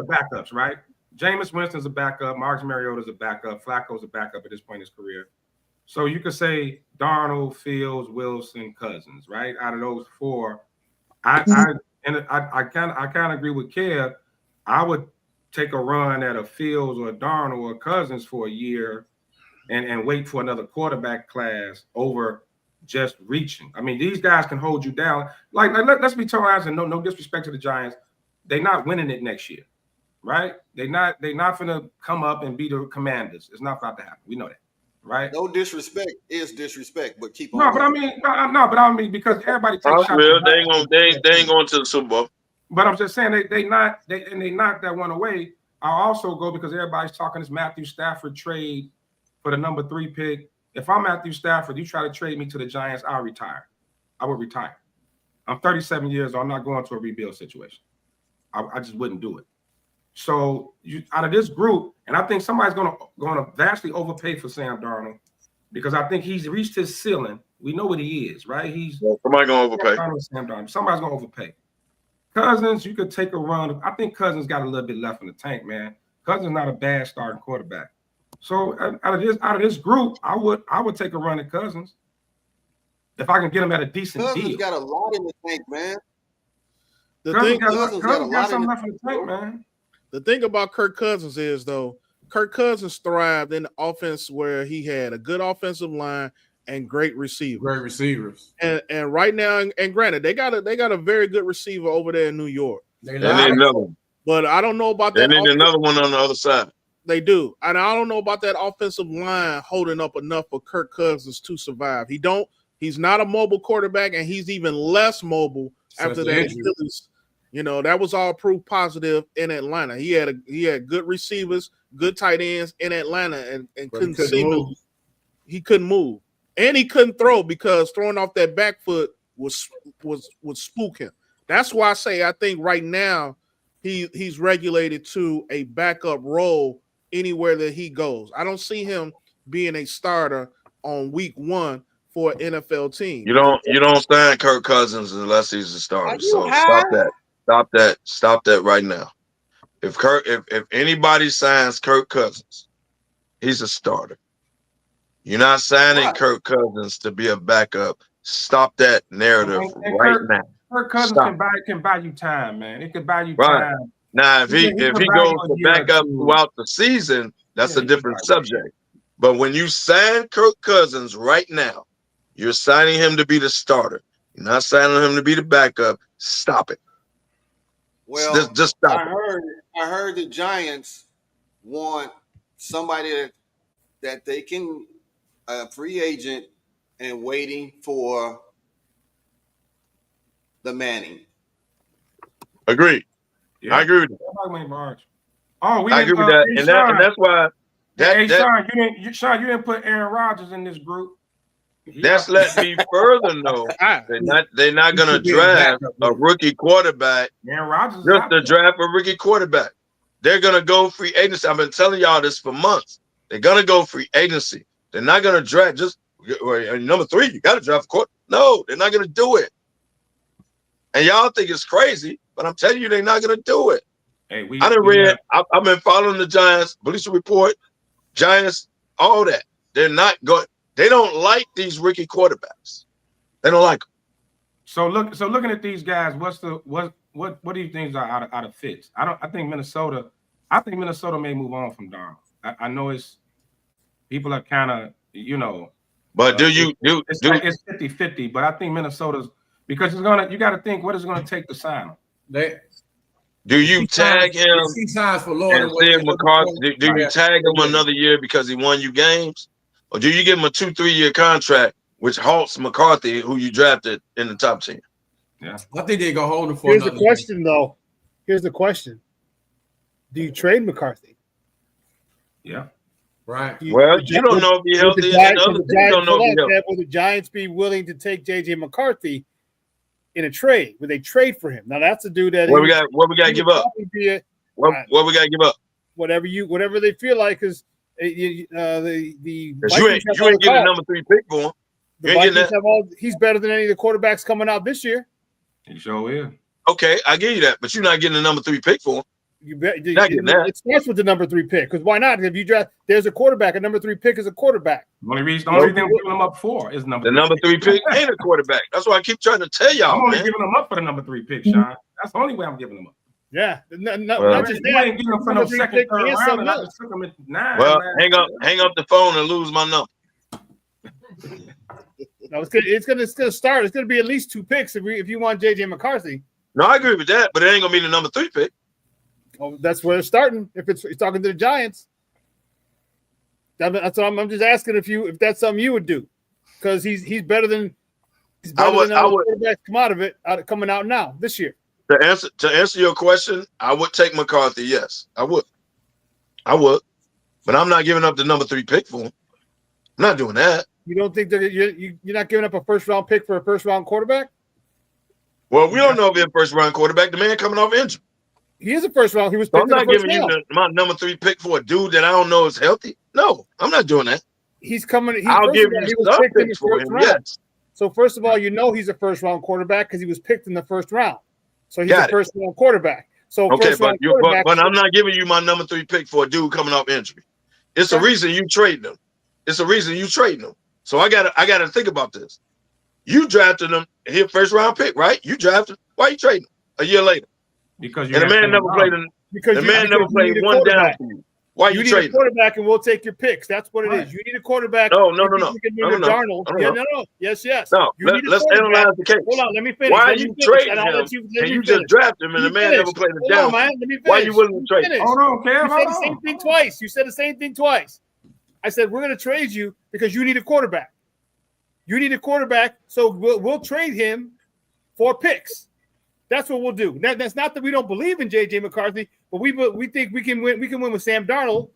backups, right? Jameis Winston's a backup. Marcus Mariota's a backup. Flacco's a backup at this point in his career. So you could say Darnold, Fields, Wilson, Cousins, right? Out of those 4, I kind of agree with Kev. I would take a run at a Fields or a Darnold or Cousins for a year and wait for another quarterback class over just reaching. I mean, these guys can hold you down. Like let's be totally honest, and no disrespect to the Giants, they're not winning it next year, right? They're not gonna come up and be the Commanders. It's not about to happen. We know that, right? No disrespect is disrespect, but keep on. No, but I mean because everybody takes shots. Well, they ain't going to the Super Bowl. But I'm just saying they knocked that one away. I'll also go because everybody's talking this Matthew Stafford trade for the number 3 pick. If I'm Matthew Stafford, you try to trade me to the Giants, I'll retire. I would retire. I'm 37 years old. I'm not going to a rebuild situation. I just wouldn't do it. So out of this group, and I think somebody's going to vastly overpay for Sam Darnold because I think he's reached his ceiling. We know what he is, right? Somebody's going to overpay. Sam Darnold. Somebody's going to overpay. Cousins, you could take a run. I think Cousins got a little bit left in the tank, man. Cousins not a bad starting quarterback. So out of this group, I would take a run at Cousins if I can get him at a decent Cousins deal. Got a lot in the tank, man. Cousins got something left in the tank, man. The thing about Kirk Cousins is, though, Kirk Cousins thrived in the offense where he had a good offensive line and great receivers. Great receivers. And right now, and granted, they got a very good receiver over there in New York. They need another one. But I don't know about They that. need another one on the other side. They do. And I don't know about that offensive line holding up enough for Kirk Cousins to survive. He's not a mobile quarterback, and he's even less mobile after that Achilles. You know, that was all proof positive in Atlanta. He had good receivers, good tight ends in Atlanta, and couldn't move. He couldn't move. And he couldn't throw because throwing off that back foot would spook him. That's why I think right now he's regulated to a backup role anywhere that he goes. I don't see him being a starter on week 1 for an NFL team. You don't sign Kirk Cousins unless he's a starter. So stop that right now. If anybody signs Kirk Cousins, he's a starter. You're not signing Kirk Cousins to be a backup. Stop that narrative now. Kirk Cousins can buy you time, man. It can buy you time. Now, if he goes to backup throughout the season, that's a different subject. But when you sign Kirk Cousins right now, you're signing him to be the starter. You're not signing him to be the backup. Stop it. Well, just stop it. I heard the Giants want somebody that they can free agent and waiting for the Manning. Agreed. Yeah. I agree with that. I agree with that, and that's why. Sean, you didn't put Aaron Rodgers in this group. That's let me further know they're not going to draft a rookie quarterback just to draft a rookie quarterback. They're going to go free agency. I've been telling y'all this for months. They're going to go free agency. They're not going to draft just number 3. You got to draft a quarterback. No, they're not going to do it. And y'all think it's crazy, but I'm telling you, they're not going to do it. Hey, I've been following the Giants, Bleacher Report, Giants, all that. They're not going. They don't like these rookie quarterbacks. They don't like them. So looking at these guys, what do you think are out of fits? I think Minnesota may move on from Darnold. I know people are kind of, But it's 50-50, but I think Minnesota's, because you got to think what is going to take to sign him. Do you tag him and say McCarthy? Do you tag him another year because he won you games? Or do you give him a 2-3 year contract, which halts McCarthy, who you drafted in the top 10? Yeah, I think they're gonna hold him for. Here's the question, though. Here's the question: do you trade McCarthy? Yeah, right. Well, you don't know if he's healthy, and other teams don't know if he's healthy. Would the Giants be willing to take J.J. McCarthy in a trade? Would they trade for him? Now that's a dude that what we got to give up. What we got to give up? Whatever they feel like, because you ain't getting a number 3 pick for him. The Vikings he's better than any of the quarterbacks coming out this year. He sure is. Okay, I give you that, but you're not getting a number 3 pick for him. You bet. It starts with the number 3 pick, because why not? If you draft, there's a quarterback. A number 3 pick is a quarterback. The only thing I'm giving him up for is number. The number 3 pick ain't a quarterback. That's why I keep trying to tell y'all. I'm only giving him up for the number 3 pick, Sean. That's the only way I'm giving him up. Yeah, not just that. Ain't giving him for no second, third round. And I just took him at 9. Well, hang up the phone and lose my number. No, it's gonna start. It's gonna be at least 2 picks if you want J.J. McCarthy. No, I agree with that, but it ain't gonna be the number 3 pick. Oh, that's where it's starting. If it's talking to the Giants, that's what I'm just asking if that's something you would do, because he's better than quarterbacks coming out now this year. To answer your question, I would take McCarthy. Yes, I would, but I'm not giving up the number 3 pick for him. I'm not doing that. You don't think that you're not giving up a first-round pick for a first-round quarterback? Well, we don't know if he's a first-round quarterback. The man coming off injury. He is a first-round. He was. So I'm not giving you my number 3 pick for a dude that I don't know is healthy. No, I'm not doing that. He's coming. I'll give you some picks for him. Yes. So first of all, he's a first-round quarterback because he was picked in the first round. So he's a first-round quarterback. So okay, but I'm not giving you my number 3 pick for a dude coming off injury. It's a reason you trade them. So I gotta think about this. You drafted him, he a first-round pick, right? You drafted. Why you trading him a year later? Because the man never played. The man never played one down for you. Why You you need a trading? quarterback, and we'll take your picks. That's what it is. You need a quarterback. No. Darnold. No. Yes. No, You need a let's quarterback. analyze the case. Hold on, let me finish. Why are Let me you finish. trading And I'll him? let you And you finish. just drafted him, and Let the me man finish. never played a Hold down. on, man. Let me finish. Why are you willing to trade? Finish. Hold on, Kev. You said the same thing twice. You said the same thing twice. I said we're going to trade you because you need a quarterback. You need a quarterback, so we'll trade him for picks. That's what we'll do. That's not that we don't believe in J.J. McCarthy, but we think we can win. We can win with Sam Darnold,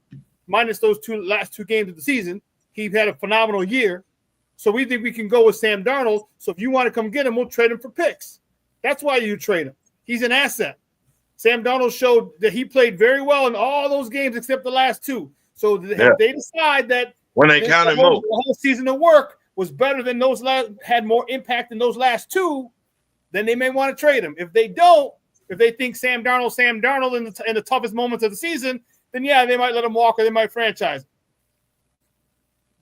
minus those last two games of the season. He had a phenomenal year, so we think we can go with Sam Darnold. So if you want to come get him, we'll trade him for picks. That's why you trade him. He's an asset. Sam Darnold showed that he played very well in all those games except the last two. So if they decide that when they counted the whole season of work was better than those had more impact than those last two, then they may want to trade him. If they don't, if they think Sam Darnold in the toughest moments of the season, then yeah, they might let him walk or they might franchise him.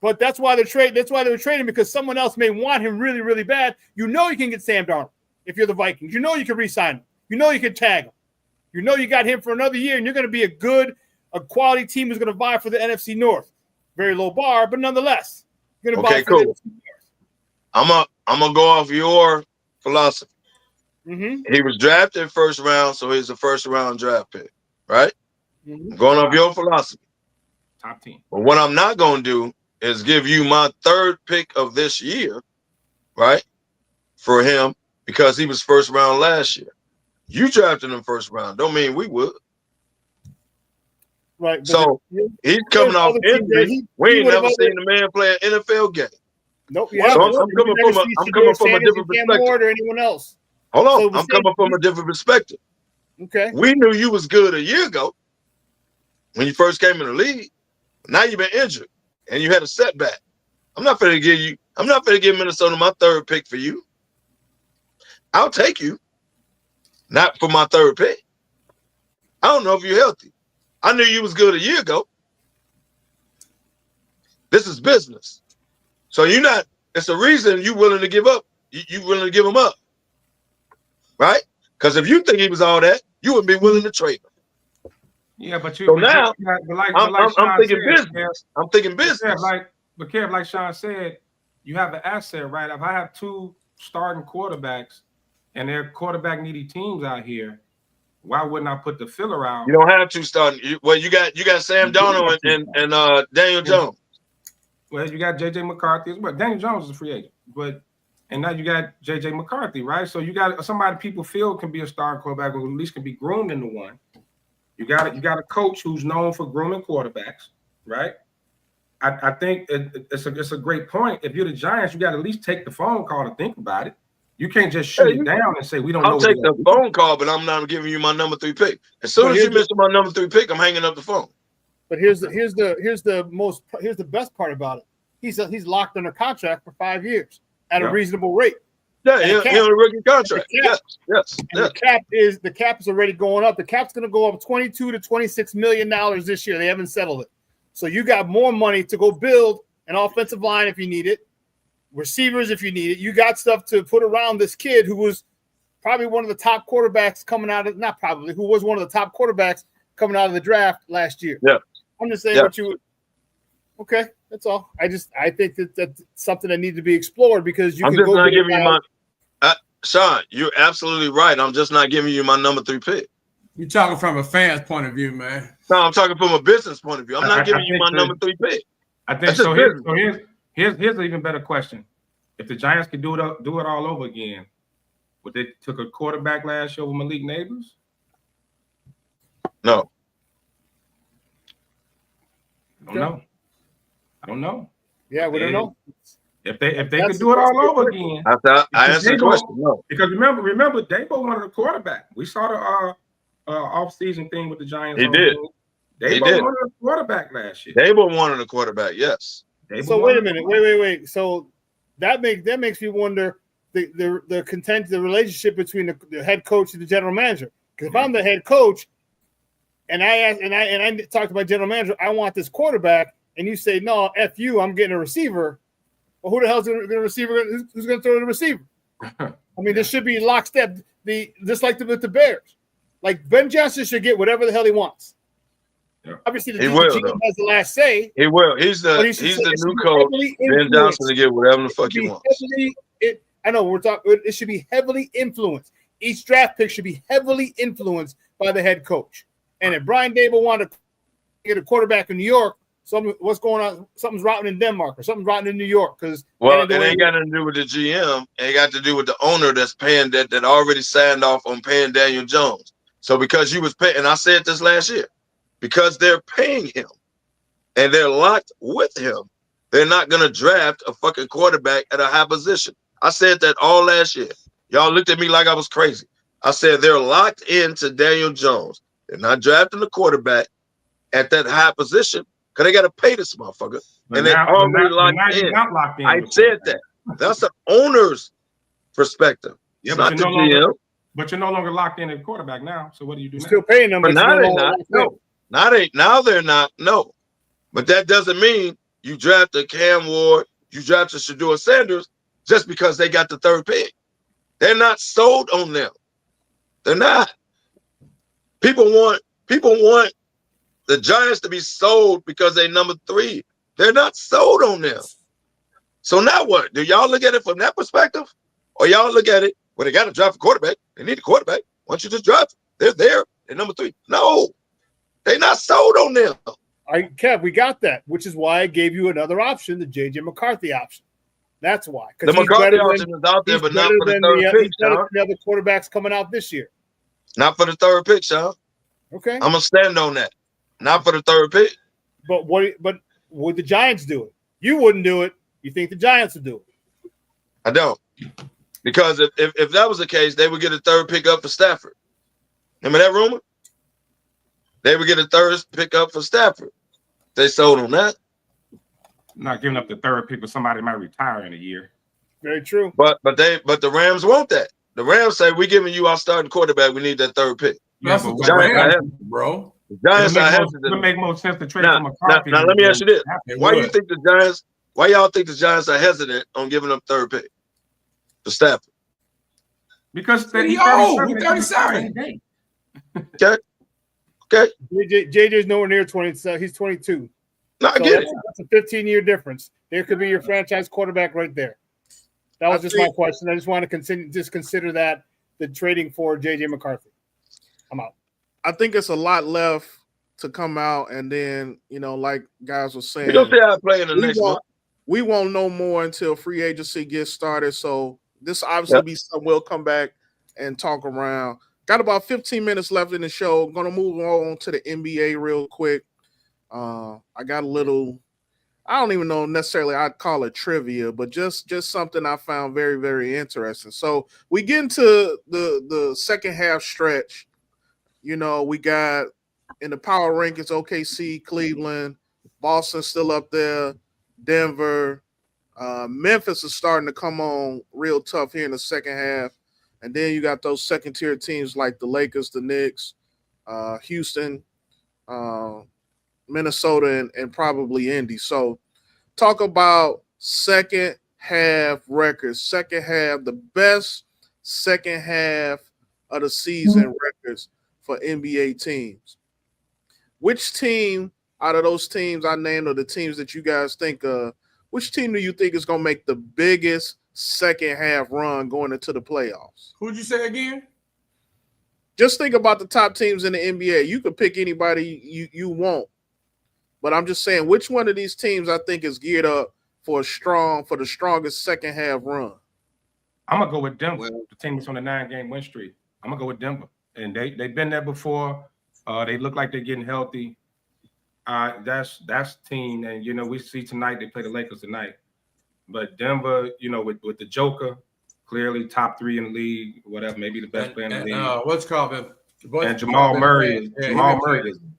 But that's why they're trading. That's why they were trading, because someone else may want him really, really bad. You know you can get Sam Darnold if you're the Vikings. You know you can re-sign him. You know you can tag him. You know you got him for another year, and you're going to be a quality team who's going to vie for the NFC North. Very low bar, but nonetheless, you're going to vie for the NFC North. I'm gonna go off your philosophy. Mm-hmm. He was drafted first round, so he's a first round draft pick, right? Mm-hmm. Going off your philosophy. Top 10. But what I'm not gonna do is give you my third pick of this year, right? For him, because he was first round last year. You drafted him first round. Don't mean we would. Right. So he's coming off injury. We ain't never seen the man play an NFL game. Nope. So I'm coming from a different perspective. Or anyone else. Hold on. I'm coming from a different perspective. Okay. We knew you was good a year ago when you first came in the league. Now you've been injured and you had a setback. I'm not going to give Minnesota my third pick for you. I'll take you. Not for my third pick. I don't know if you're healthy. I knew you was good a year ago. This is business. So it's a reason you willing to give up. You willing to give him up. Right? Because if you think he was all that, you wouldn't be willing to trade him. Yeah, but you. So but now I'm thinking business. I'm thinking business. Kev, like Sean said, you have an asset, right? If I have two starting quarterbacks and they're quarterback needy teams out here, why wouldn't I put the filler out? You don't have to start. You got Sam Darnold and Daniel Jones. Well, you got J.J. McCarthy as well. Daniel Jones is a free agent, and now you got J.J. McCarthy, right? So you got somebody people feel can be a starting quarterback, or at least can be groomed into one. You got a coach who's known for grooming quarterbacks, right? I think it's a great point. If you're the Giants, you got to at least take the phone call to think about it. You can't just shoot it down and say we don't know. I'll take the phone call, but I'm not giving you my number 3 pick. As soon as you mention my number 3 pick, I'm hanging up the phone. But here's the best part about it. He's locked under contract for 5 years at a reasonable rate. Yeah, he's on a rookie contract. Yes. The cap is already going up. The cap's going to go up $22 to $26 million this year. They haven't settled it, so you got more money to go build an offensive line if you need it, receivers if you need it. You got stuff to put around this kid who was probably one of the top quarterbacks coming out of who was one of the top quarterbacks coming out of the draft last year. Yeah, I'm just saying what you. Okay, that's all. I think that's something that needs to be explored, because you. I'm just not giving you my. Sean, you're absolutely right. I'm just not giving you my number 3 pick. You're talking from a fan's point of view, man. No, I'm talking from a business point of view. I'm not giving you my number 3 pick. I think so. Here's an even better question. If the Giants could do it all over again, would they took a quarterback last year with Malik Neighbors? No. I don't know. Yeah, we don't know. If they could do it all over again. I answered the question. No. Because remember, Dabo wanted a quarterback. We saw the off-season thing with the Giants. He did. Dabo wanted a quarterback last year. Dabo wanted a quarterback, yes. So wait a minute. Wait. So that makes me wonder the relationship between the head coach and the general manager. Because if I'm the head coach and I talk to my general manager, I want this quarterback, and you say, no, F you, I'm getting a receiver. Well, who the hell's going to receiver? Who's going to throw the receiver? I mean, this should be lockstep. Just like with the Bears, like Ben Johnson should get whatever the hell he wants. Obviously, He will, GM though. has the last say. He will. He's the new coach. Ben Johnson to get whatever the fuck he wants. I know we're talking. It should be heavily influenced. Each draft pick should be heavily influenced by the head coach. And if Brian Dable wanted to get a quarterback in New York, what's going on? Something's rotten in Denmark or something's rotten in New York. Because it ain't got nothing to do with the GM. It got to do with the owner that's paying that already signed off on paying Daniel Jones. So because you was paying, and I said this last year, because they're paying him and they're locked with him, they're not going to draft a fucking quarterback at a high position. I said that all last year. Y'all looked at me like I was crazy. I said they're locked into Daniel Jones. They're not drafting a quarterback at that high position because they got to pay this motherfucker. And they're already locked in. I said that. That's the owner's perspective. Yeah, it's not the GM. But you're no longer locked in at quarterback now. So what do you do now? Still paying them, but now they're not. No. Now they're not. No. But that doesn't mean you draft a Cam Ward, you draft a Shedeur Sanders just because they got the third pick. They're not sold on them. They're not. People want the Giants to be sold because they're number 3. They're not sold on them. So now what? Do y'all look at it from that perspective? Or y'all look at it, well, they got to draft a quarterback. They need a quarterback. Why don't you just draft? They're there. They're number 3. No. They're not sold on them. All right, Kev, we got that, which is why I gave you another option, the J.J. McCarthy option. That's why. The McCarthy option is out there, but not for the third pick, he's better than the other quarterbacks coming out this year. Not for the third pick, Sean. Okay. I'm going to stand on that. Not for the third pick. But would the Giants do it? You wouldn't do it. You think the Giants would do it? I don't. Because if that was the case, they would get a third pick up for Stafford. Remember that rumor? They would get a third pick up for Stafford. They sold on that. Not giving up the third pick, but somebody might retire in a year. Very true. But the Rams want that. The Rams say, we're giving you our starting quarterback. We need that third pick. That's what the Rams, bro. The Giants it would make more sense to trade for McCarthy. Now let me ask you this. Why y'all think the Giants are hesitant on giving up third pick for Stafford? Because he's 37. Okay. JJ's nowhere near 20. He's 22. No, I get it. That's a 15-year difference. There could be your franchise quarterback right there. That was just my question. I just want to consider that the trading for JJ McCarthy. I'm out. I think it's a lot left to come out, and then like guys were saying, we don't see how I play in the next month. We won't know more until free agency gets started. So this obviously be something we'll come back and talk around. Got about 15 minutes left in the show. I'm gonna move on to the NBA real quick. I got a little, I don't even know necessarily I'd call it trivia, but just something I found very, very interesting. So we get into the second half stretch. We got in the power rankings, OKC, Cleveland, Boston still up there, Denver. Memphis is starting to come on real tough here in the second half. And then you got those second-tier teams like the Lakers, the Knicks, Houston, Minnesota, and probably Indy. So talk about second half records, second half, the best second half of the season records for NBA teams. Which team out of those teams I named or the teams that you guys think of, which team do you think is going to make the biggest second half run going into the playoffs? Who'd you say again? Just think about the top teams in the NBA. You could pick anybody you want. But I'm just saying, which one of these teams I think is geared up for the strongest second half run? I'm gonna go with Denver, the team that's on the 9-game win streak. I'm gonna go with Denver, and they've been there before. They look like they're getting healthy. That's the team, and we see tonight they play the Lakers tonight. But Denver, with the Joker, clearly top 3 in the league, whatever, maybe the best player in the league. What's called him? And Jamal Murray is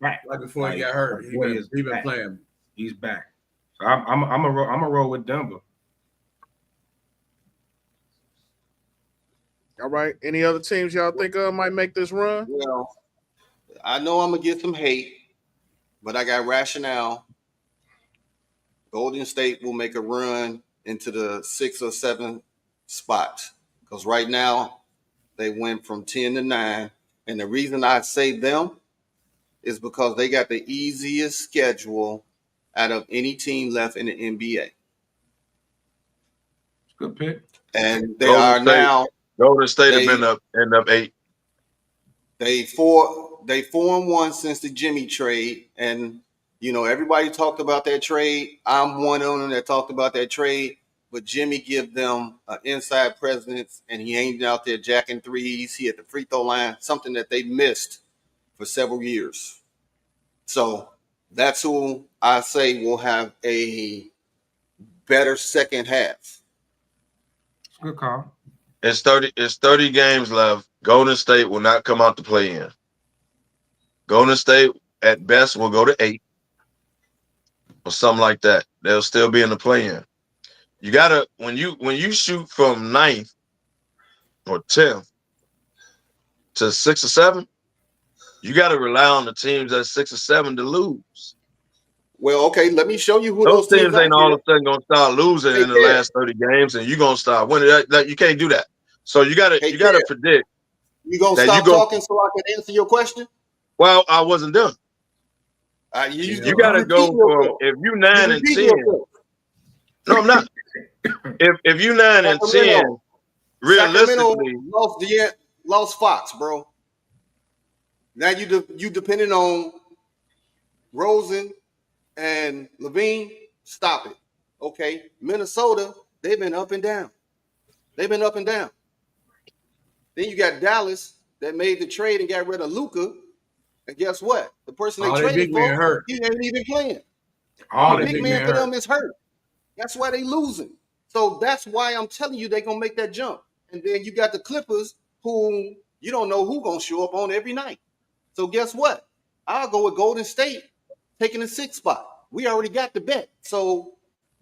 back. Right before he got hurt. He been playing. He's back. So I'm a roll with Denver. All right. Any other teams y'all think might make this run? Well, I know I'm gonna get some hate, but I got rationale. Golden State will make a run into the 6 or 7 spot because right now they went from 10 to 9. And the reason I say them is because they got the easiest schedule out of any team left in the NBA. Good pick. And they are now Golden State have been end up 8. They 4-1 since the Jimmy trade, and you know everybody talked about that trade. I'm one of them that talked about that trade, but Jimmy give them an inside presence, and he ain't out there jacking threes. He at the free throw line, something that they missed for several years. So that's who I say will have a better second half. Good call. It's 30 games left. Golden State will not come out to play in. Golden State at best will go to 8 or something like that. They'll still be in the play-in. You gotta when you shoot from 9th or 10th to 6 or 7, you gotta rely on the teams at 6 or 7 to lose. Well, okay, let me show you who those teams ain't all of a sudden gonna start losing in the can. last 30 games, and you're gonna start winning. You can't do that. So you gotta predict. You gonna stop talking so I can answer your question? Well, I wasn't done. You gotta go from if you 9 and 10. No, I'm not. If you 9 and 10, realistically, lost Fox, bro. Now you depending on Rosen and Levine. Stop it. Okay, Minnesota, they've been up and down. Then you got Dallas that made the trade and got rid of Luka. And guess what? The person they traded for, he ain't even playing. The big man for them is hurt. That's why they losing. So that's why I'm telling you they're going to make that jump. And then you got the Clippers who you don't know who going to show up on every night. So guess what? I'll go with Golden State taking the 6th spot. We already got the bet. So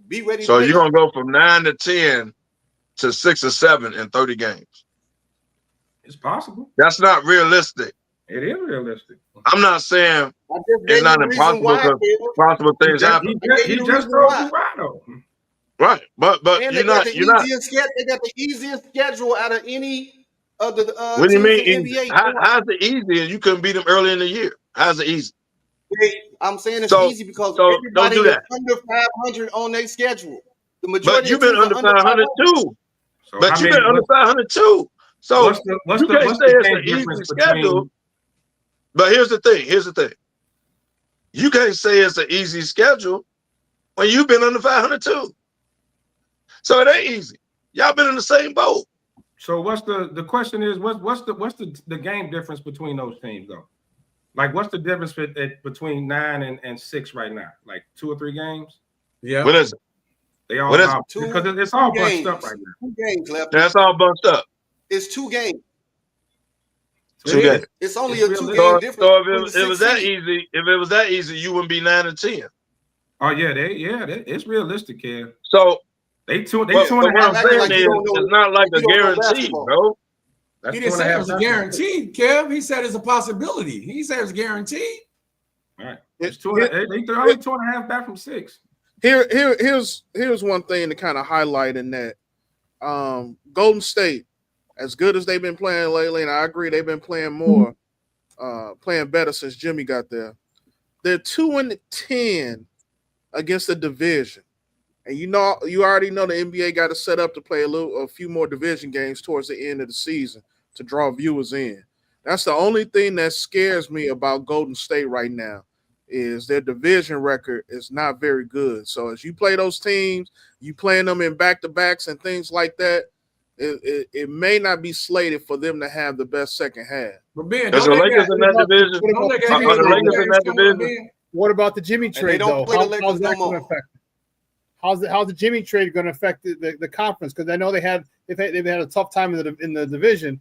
be ready. So you're going to go from 9 to 10 to 6 or 7 in 30 games. It's possible. That's not realistic. It is realistic. I'm not saying it's not impossible because possible things happen. He just told you why though. Right, but and you're not. They got the easiest schedule out of any of the. What do you mean? NBA how's it easy? And you couldn't beat them early in the year. How's it easy? I'm saying it's easy because everybody is under 500 on their schedule. The majority. But you've been under 500 too. But you've been under 500 too. So you can't say it's an easy schedule. But here's the thing. You can't say it's an easy schedule when you've been under 500 too. So it ain't easy. Y'all been in the same boat. So what's the question is what's the game difference between those teams though? Like what's the difference between 9 and 6 right now? Like 2 or 3 games? Yeah. What is it? They all have because it's all bunched up right now. 2 games left. That's all bunched up. It's 2 games. 2 games. It's only a 2-game difference. So if it was that easy, you wouldn't be 9 and 10. Oh yeah, it's realistic, Kev. So they 2.5. It's not like a guarantee, bro. He didn't say it was a guarantee, Kev. He said it's a possibility. He said it's guaranteed. All right, it's 2. They only 2.5 back from 6. Here's one thing to kind of highlight in that Golden State, as good as they've been playing lately, and I agree they've been playing more, playing better since Jimmy got there. They're 2-10 against the division, and you already know the NBA got to set up to play a few more division games towards the end of the season to draw viewers in. That's the only thing that scares me about Golden State right now. Is their division record is not very good. So as you play those teams, you playing them in back-to-backs and things like that, it may not be slated for them to have the best second half. But Ben, the Lakers in that division. What about the Jimmy trade though? How's that going to affect it? How's the Jimmy trade going to affect the conference? Because I know they've had a tough time in the division.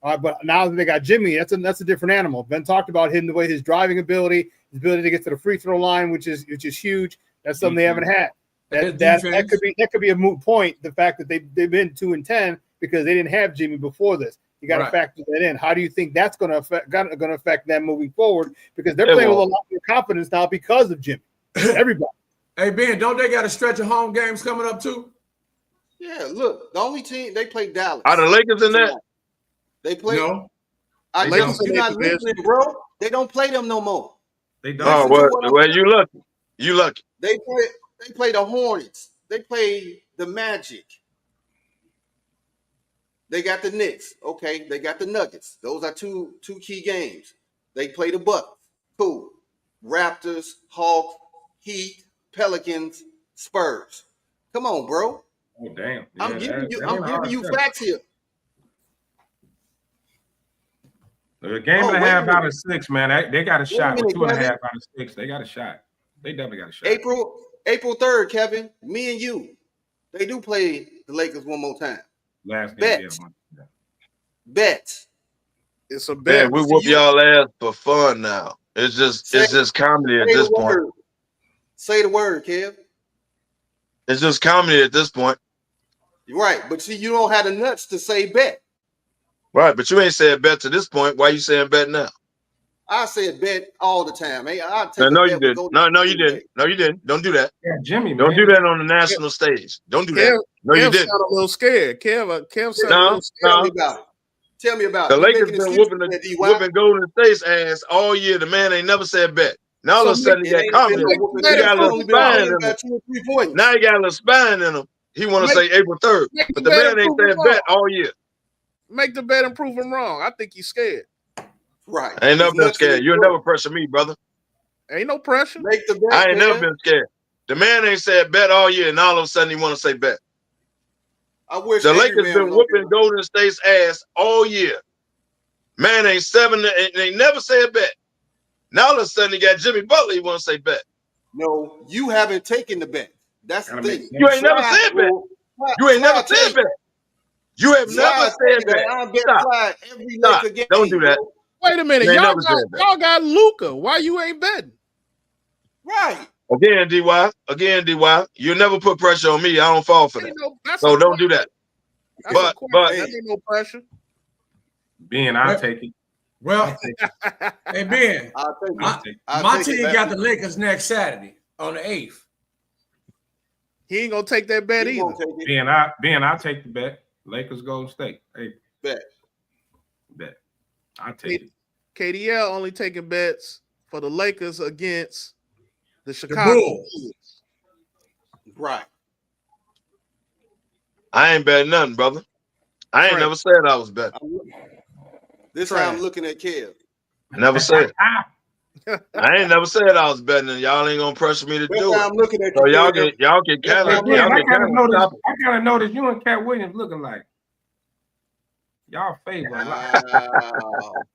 But now that they got Jimmy, that's a different animal. Ben talked about his driving ability, his ability to get to the free throw line, which is huge. That's something they haven't had. That could be a moot point. The fact that they've been 2-10 because they didn't have Jimmy before this. You got to factor that in. How do you think that's going to affect them moving forward? Because they're playing with a lot more confidence now because of Jimmy. Everybody. Hey Ben, don't they got a stretch of home games coming up too? Yeah, look, the only team they played Dallas. Are the Lakers in that? They play. No. You're not listening, bro. They don't play them no more. They Oh, don't. well, you lucky. You lucky. They play the Hornets. They play the Magic. They got the Knicks. Okay, they got the Nuggets. Those are two key games. They play the Bucks. Cool. Raptors, Hawks, Heat, Pelicans, Spurs. Come on, bro. Oh damn! Yeah, I'm giving that ain't you hard facts here. The game Oh, and a wait a half out minute. of 6, man. They got a Wait a shot with minute, 2.5 Kevin. out of 6. They got a shot. They definitely got a shot. April 3rd, Kevin. Me and you. They do play the Lakers one more time. Last Bet. game, yeah. Bet. It's a bet. Man, we whoop y'all ass for fun now. It's just comedy at Say this the point. word. Say the word, Kev. It's just comedy at this point. You're right, but see, you don't have the nuts to say bet. Right, but you ain't said bet to this point. Why you saying bet now? I said bet all the time. Hey, I'll take No, a you bet. didn't. No, you didn't. No, you didn't. Don't do that. Yeah, Jimmy, Don't man. do that on the national stage. Don't do that. No, you Kev didn't. sounded a little scared. Kev sounded a No, little scared. Tell me about it. Tell me about The it. You Lakers making been excuses, whooping Golden State's ass all year. The man ain't never said bet. Now all So of a sudden he It got ain't been confidence. no whooping. He got a It's little only been spine playing in him. about 2 or 3 points. Now he got a little spine in him. He want to say April 3rd, but the man ain't said bet all year. Make the bet and prove him wrong. I think he's scared. Right. I ain't never It's been nuts in scared. his You'll throat. never pressure me, brother. Ain't no pressure. Make the bet, I ain't never Kev. been scared. The man ain't said bet all year, and all of a sudden he want to say bet. I wish The every Lakers man been was on whooping here. Golden State's ass all year. Man ain't they never said bet. Now all of a sudden he got Jimmy Butler. He want to say bet. No, you haven't taken the bet. That's the Gotta make thing. You ain't never Slide, said bet. bro. You ain't never Slide, tell said you. bet. You have never Slide, tell said you bet. that. I bet Stop. slide every Stop. Laker game. Don't do that. Bro. Wait a minute. You ain't Y'all never said that. got Luka. Why you ain't betting? Right. Again, DY. You never put pressure on me. I don't fall for that. That's So a don't do that. That's a But question. That ain't no pressure. Ben, I'll take it. Well, hey Ben, I'll take it. my team got the Lakers next Saturday on the 8th. He ain't gonna take that bet either. Ben, I'll take the bet. Lakers Golden State. Hey, bet. I'll take it. KDL only taking bets for the Lakers against the Chicago Bulls. Right. I ain't betting nothing, brother. I ain't never said I was betting. This is how I'm looking at Kev. Never said. I ain't never said I was betting, and y'all ain't gonna pressure me to That's do how it. I'm looking at So you, y'all Kev. can kind of I kind of noticed you and Cat Williams looking like y'all favor a lot.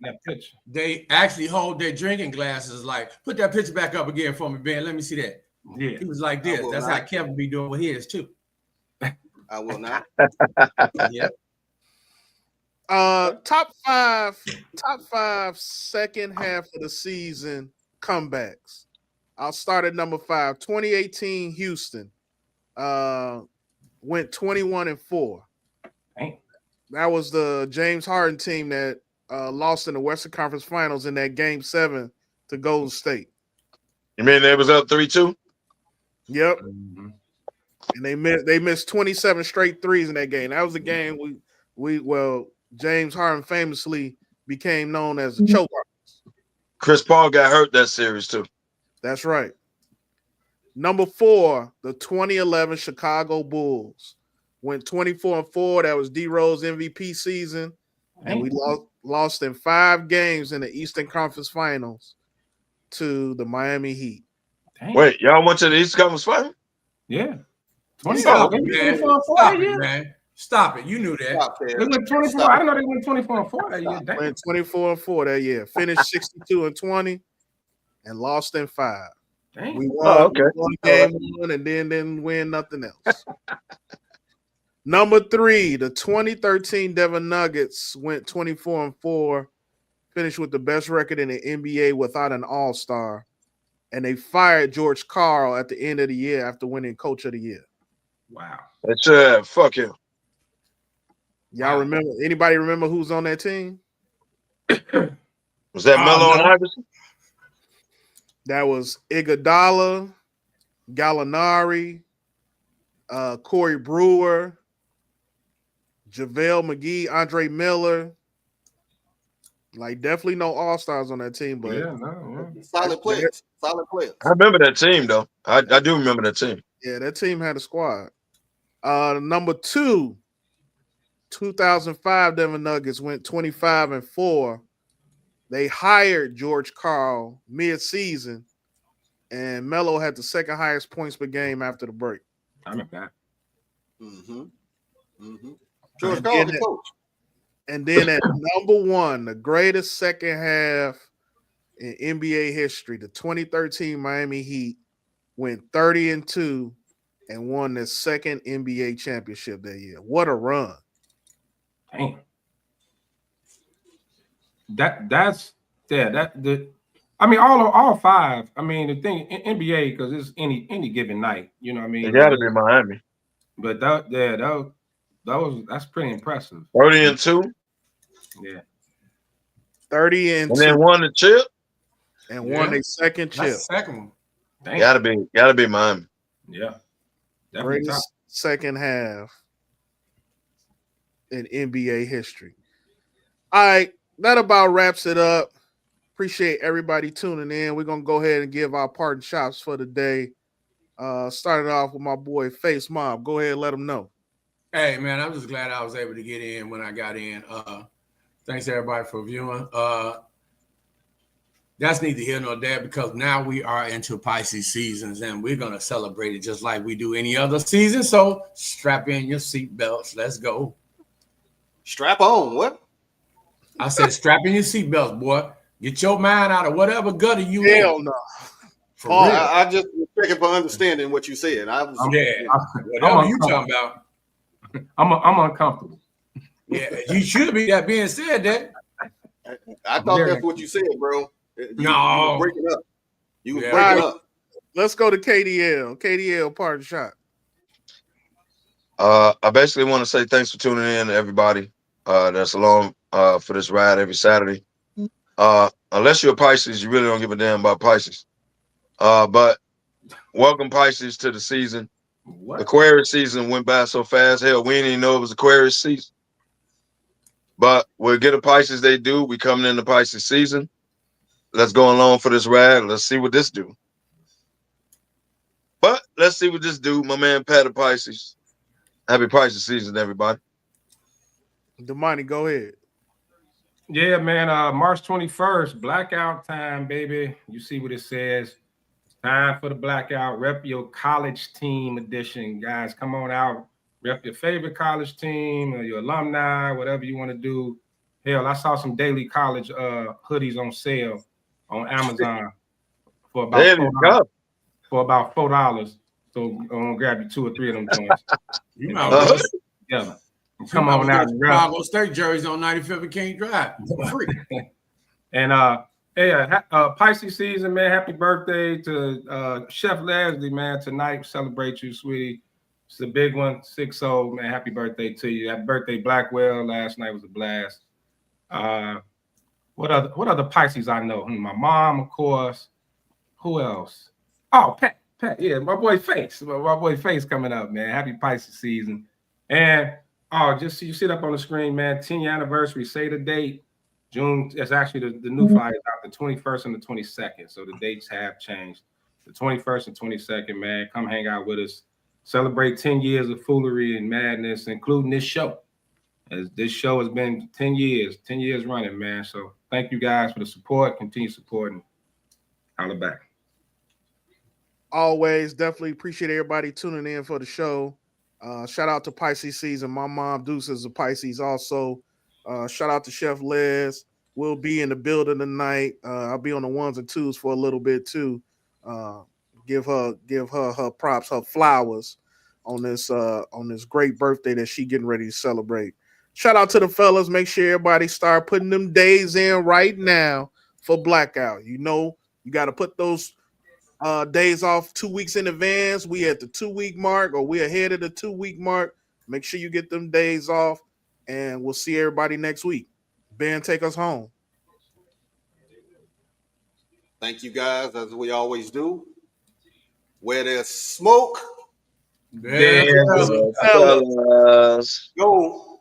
That picture. They actually hold their drinking glasses like, put that picture back up again for me, Ben. Let me see that. Yeah. He was like this. That's how Kevin be doing with his too. I will not. Yeah. Top five second half of the season comebacks. I'll start at number 5. 2018 Houston went 21-4. That was the James Harden team that lost in the Western Conference Finals in that Game 7 to Golden State. You mean they was up 3-2? Yep. Mm-hmm. And they missed 27 straight threes in that game. That was the game James Harden famously became known as the choke artist. Chris Paul got hurt that series too. That's right. Number 4, the 2011 Chicago Bulls went 24-4. That was D-Rose MVP season. And we lost in 5 games in the Eastern Conference Finals to the Miami Heat. Dang. Wait, y'all went to the Eastern Conference Finals? Yeah. Stop it, man. Stop it. You knew that. They went 24. I didn't know they went 24-4 that year. Went 24-4 that year. Finished 62-20 and lost in 5. Dang. We won game 1 and then didn't win nothing else. Number 3, the 2013 Denver Nuggets went 24-4, finished with the best record in the NBA without an All-Star, and they fired George Karl at the end of the year after winning Coach of the Year. Wow. That's fuck him. Y'all remember? Anybody remember who's on that team? Was that Melo and Iverson? That was Iguodala, Gallinari, Corey Brewer, JaVale McGee, Andre Miller. Like, definitely no all-stars on that team, but Solid players. Solid players. I remember that team though. I do remember that team. Yeah, that team had a squad. Number 2, 2005 Denver Nuggets went 25-4. They hired George Karl mid-season, and Melo had the second highest points per game after the break. I remember that. George Karl, the coach. And then at number 1, the greatest second half in NBA history, the 2013 Miami Heat went 30-2 and won their second NBA championship that year. What a run. Damn. I mean, all 5. I mean, the thing NBA, because it's any given night, you know what I mean? It gotta be Miami. But that's pretty impressive. 30-2. Yeah. 30-2. And then won the chip. And won their second chip. That's the second one. Damn. Gotta be Miami. Yeah. Greatest second half in NBA history. All right, that about wraps it up. Appreciate everybody tuning in. We're gonna go ahead and give our parting shots for the day. Started off with my boy Face Mob. Go ahead and let them know. Hey man, I'm just glad I was able to get in when I got in. Thanks everybody for viewing. That's neither here nor there because now we are into Pisces seasons and we're gonna celebrate it just like we do any other season. So strap in your seatbelts. Let's go. Strap on. What? I said strap in your seatbelts, boy. Get your mind out of whatever gutter you in. Hell no. For real. I just was checking for understanding what you said. Whatever you talking about. I'm uncomfortable. Yeah, you should be. That being said, that I thought that's what you said, bro. You were breaking up. You were breaking up. Let's go to KDL. KDL parting shot. I basically want to say thanks for tuning in to everybody that's along for this ride every Saturday. Unless you're a Pisces, you really don't give a damn about Pisces. But welcome Pisces to the season. What? Aquarius season went by so fast. Hell, we didn't even know it was Aquarius season. But we'll get a Pisces they do. We coming in the Pisces season. Let's go along for this ride. Let's see what this do. But let's see what this do. My man Pat of Pisces. Happy Pisces season, everybody. Damani, go ahead. Yeah, man. March 21st, blackout time, baby. You see what it says. Time for the blackout. Rep your college team edition, guys. Come on out. Rep your favorite college team or your alumni, whatever you want to do. Hell, I saw some Daily College hoodies on sale on Amazon for about $4. So I'm gonna grab you 2 or 3 of them joints. You know, together. Come on out. Chicago State jerseys on 95th and King Drive for free. And Pisces season, man. Happy birthday to Chef Leslie, man. Tonight, celebrate you, sweetie. It's a big one, 6-0, man. Happy birthday to you. Happy birthday, Blackwell. Last night was a blast. What other Pisces I know? My mom, of course. Who else? Oh, Pat. Yeah, my boy Face. My boy Face coming up, man. Happy Pisces season. And just so you sit up on the screen, man. 10-year anniversary. Say the date. June. It's actually the new flyer is out the 21st and the 22nd. So the dates have changed. The 21st and 22nd, man. Come hang out with us. Celebrate 10 years of foolery and madness, including this show. As this show has been 10 years running, man. So thank you guys for the support. Continue supporting. Holla back. Always definitely appreciate everybody tuning in for the show. Shout out to Pisces season. My mom Deuce is a Pisces also. Shout out to Chef Les. We'll be in the building tonight. I'll be on the 1s and 2s for a little bit too. Give her props, her flowers on this great birthday that she getting ready to celebrate. Shout out to the fellas. Make sure everybody start putting them days in right now for blackout. You know, you got to put those days off 2 weeks in advance. We at the 2-week mark or we ahead of the 2-week mark. Make sure you get them days off and we'll see everybody next week. Ben, take us home. Thank you guys, as we always do. Where there's smoke, there's fellas. go.